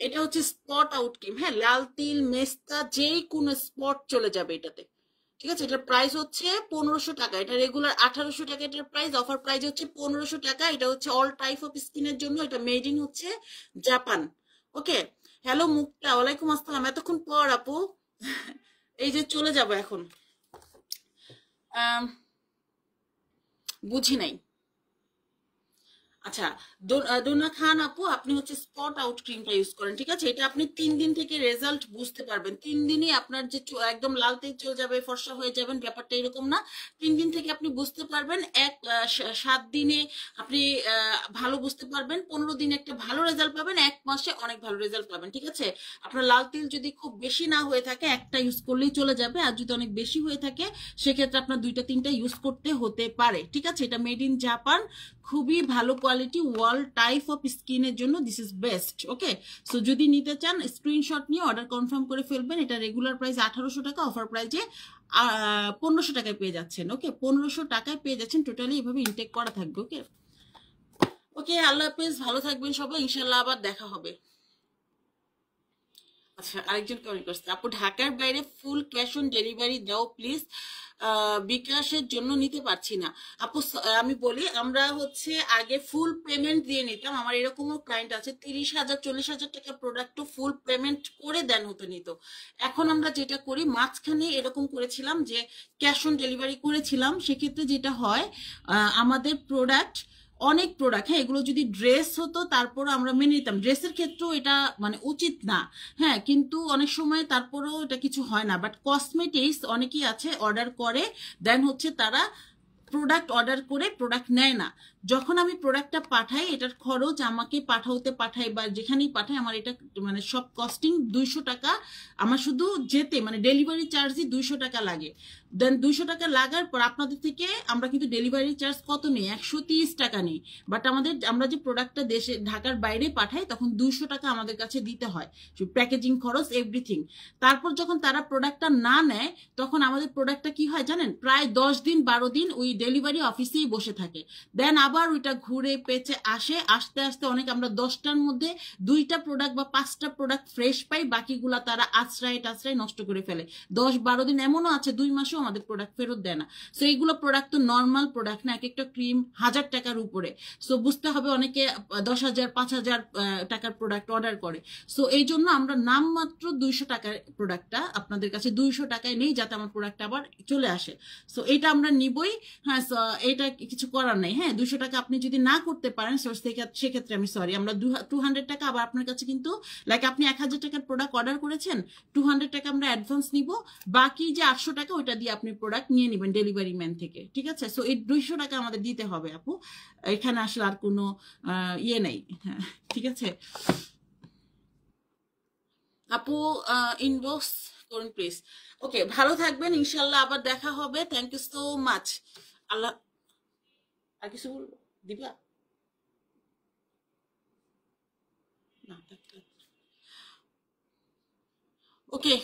এটা হচ্ছে স্পট আউট ক্রিম। হ্যাঁ, লাল তিল মেস্তা যে কোনো স্পট চলে যাবে এটাতে। ঠিক আছে, এটার প্রাইস হচ্ছে 1500 টাকা, এটা রেগুলার 1800 টাকা এটার প্রাইস, অফার প্রাইস হচ্ছে 1500 টাকা। এটা হচ্ছে অল টাইপ অফ স্কিনের জন্য, এটা মেড ইন হচ্ছে জাপান। ওকে, হ্যালো মুক্তা, ওয়ালাইকুম আসসালাম, এতক্ষণ পর আপু। এই যে চলে যাবো এখন। আম, বুঝি নাই। আচ্ছা, ডোনা খান আপু, আপনি হচ্ছে স্পট আউট ক্রিমটা ইউজ করেন, ঠিক আছে। এটা আপনি 3 দিন থেকে রেজাল্ট বুঝতে পারবেন, 3 দিনই আপনার যে একদম লাল তেল চলে যাবে, ফর্সা হয়ে যাবেন, ব্যাপারটা এরকম না। 3 দিন থেকে আপনি বুঝতে পারবেন, 7 দিনে আপনি ভালো বুঝতে পারবেন, 15 দিনে একটা ভালো রেজাল্ট পাবেন, 1 মাসে অনেক ভালো রেজাল্ট পাবেন। ঠিক আছে, আপনার লাল তিল যদি খুব বেশি না হয়ে থাকে, একটা ইউজ করলেই চলে যাবে, আর যদি অনেক বেশি হয়ে থাকে সেক্ষেত্রে আপনার 2টা 3টা ইউজ করতে হতে পারে। ঠিক আছে, এটা মেড ইন জাপান, খুবই ভালো কোয়ালিটি, ওয়াল টাইপ অফ স্কিনের জন্য this is best. Okay, so যদি নিতে চান স্ক্রিনশট নিয়ে অর্ডার কনফার্ম করে ফেলবেন। এটা রেগুলার প্রাইস 1800 টাকা, অফার প্রাইজে 1500 টাকায় পেয়ে যাচ্ছেন। ওকে, 1500 টাকায় পেয়ে যাচ্ছেন, টোটালি এভাবে ইনটেক করা থাকবে। ওকে ওকে, আল্লাহ হাফেজ, ভালো থাকবেন সবাই, ইনশাল্লাহ আবার দেখা হবে। আচ্ছা, আরেকজন কমেন্ট করছে, আপু ঢাকার বাইরে ফুল ক্যাশ অন ডেলিভারি দাও প্লিজ, বিকাশের জন্য নিতে পারছি না। আপু আমি বলি, আমরা হচ্ছে আগে ফুল পেমেন্ট দিয়ে নিতাম, আমার এরকমও ক্লায়েন্ট আছে 30,000 40,000 টাকা প্রোডাক্টও ফুল পেমেন্ট করে দেন হতে নিত। এখন আমরা যেটা করি, মাঝখানে এরকম করেছিলাম যে ক্যাশ অন ডেলিভারি করেছিলাম, সেক্ষেত্রে যেটা হয়, আমাদের প্রোডাক্ট, অনেক প্রোডাক্ট, হ্যাঁ এগুলো যদি ড্রেস হতো তারপর আমরা মেনে নিতাম, ড্রেসের ক্ষেত্রেও এটা মানে উচিত না, হ্যাঁ কিন্তু অনেক সময় তারপরেও এটা কিছু হয় না। বাট কসমেটিক্স অনেকেই আছে অর্ডার করে, দেন হচ্ছে তারা প্রোডাক্ট অর্ডার করে প্রোডাক্ট নেয় না। যখন আমি প্রোডাক্টটা পাঠাই, এটার খরচ আমাকে পাঠাই বা যেখানেই পাঠাই, আমার এটা মানে সব কস্টিং 200 টাকা, আমার শুধু যেতে মানে ডেলিভারি চার্জই 200 টাকা লাগে। দেন 200 টাকা লাগার পর আপনাদের থেকে আমরা কিন্তু ডেলিভারি চার্জ কত নেই, 130 টাকা নেই। বাট আমরা যে প্রোডাক্টটা দেশে ঢাকার বাইরে পাঠাই, তখন 200 টাকা আমাদের কাছে দিতে হয়, প্যাকেজিং খরচ এভরিথিং। তারপর যখন তারা প্রোডাক্টটা না নেয়, তখন আমাদের প্রোডাক্টটা কি হয় জানেন, প্রায় 10 দিন 12 দিন ওই ডেলিভারি অফিসেই বসে থাকে। দেন আবার ওইটা ঘুরে পেঁচে আসে, আস্তে আস্তে অনেক আমরা 10টার মধ্যে 2টা প্রোডাক্ট বা 5টা প্রোডাক্ট ফ্রেশ পাই, বাকিগুলা তারা আশ্রয় টাশ্রয় নষ্ট করে ফেলে। 10-12 দিন এমনও আছে, 2 মাসও আমাদের প্রোডাক্ট ফেরত দেয় না। সো এইগুলো প্রোডাক্ট তো নর্মাল প্রোডাক্ট না, এক একটা ক্রিম 1000 টাকার উপরে। সো বুঝতে হবে অনেকে 10,000 5,000 টাকার প্রোডাক্ট অর্ডার করে। সো এই জন্য আমরা নামমাত্র 200 টাকার প্রোডাক্টটা আপনাদের কাছে 200 টাকায় নেই, যাতে আমার প্রোডাক্ট আবার চলে আসে। সো এটা আমরা নিবই। হ্যাঁ, এটা কিছু করার নেই। হ্যাঁ, 200 টাকা আপনি যদি না করতে পারেন সেক্ষেত্রে আমি সরি, আমরা 200 টাকা আবার আপনার কাছে কিন্তু, লাইক আপনি 1000 টাকার প্রোডাক্ট অর্ডার করেছেন, 200 টাকা আমরা অ্যাডভান্স নিব, বাকি যে 800 টাকা ওইটা দিয়ে আপনি প্রোডাক্ট নিয়ে নেবেন ডেলিভারি ম্যান থেকে। ঠিক আছে? সো এই 200 টাকা আমাদের দিতে হবে আপু, এখানে আসলে আর কোনো ইয়ে নেই। হ্যাঁ, ঠিক আছে আপু, ইনবক্স করুন প্লিজ। ওকে, ভালো থাকবেন, ইনশাল্লাহ আবার দেখা হবে। Thank you so much. আল্লাহ। আর কিছু বলবো দিবা না? ওকে।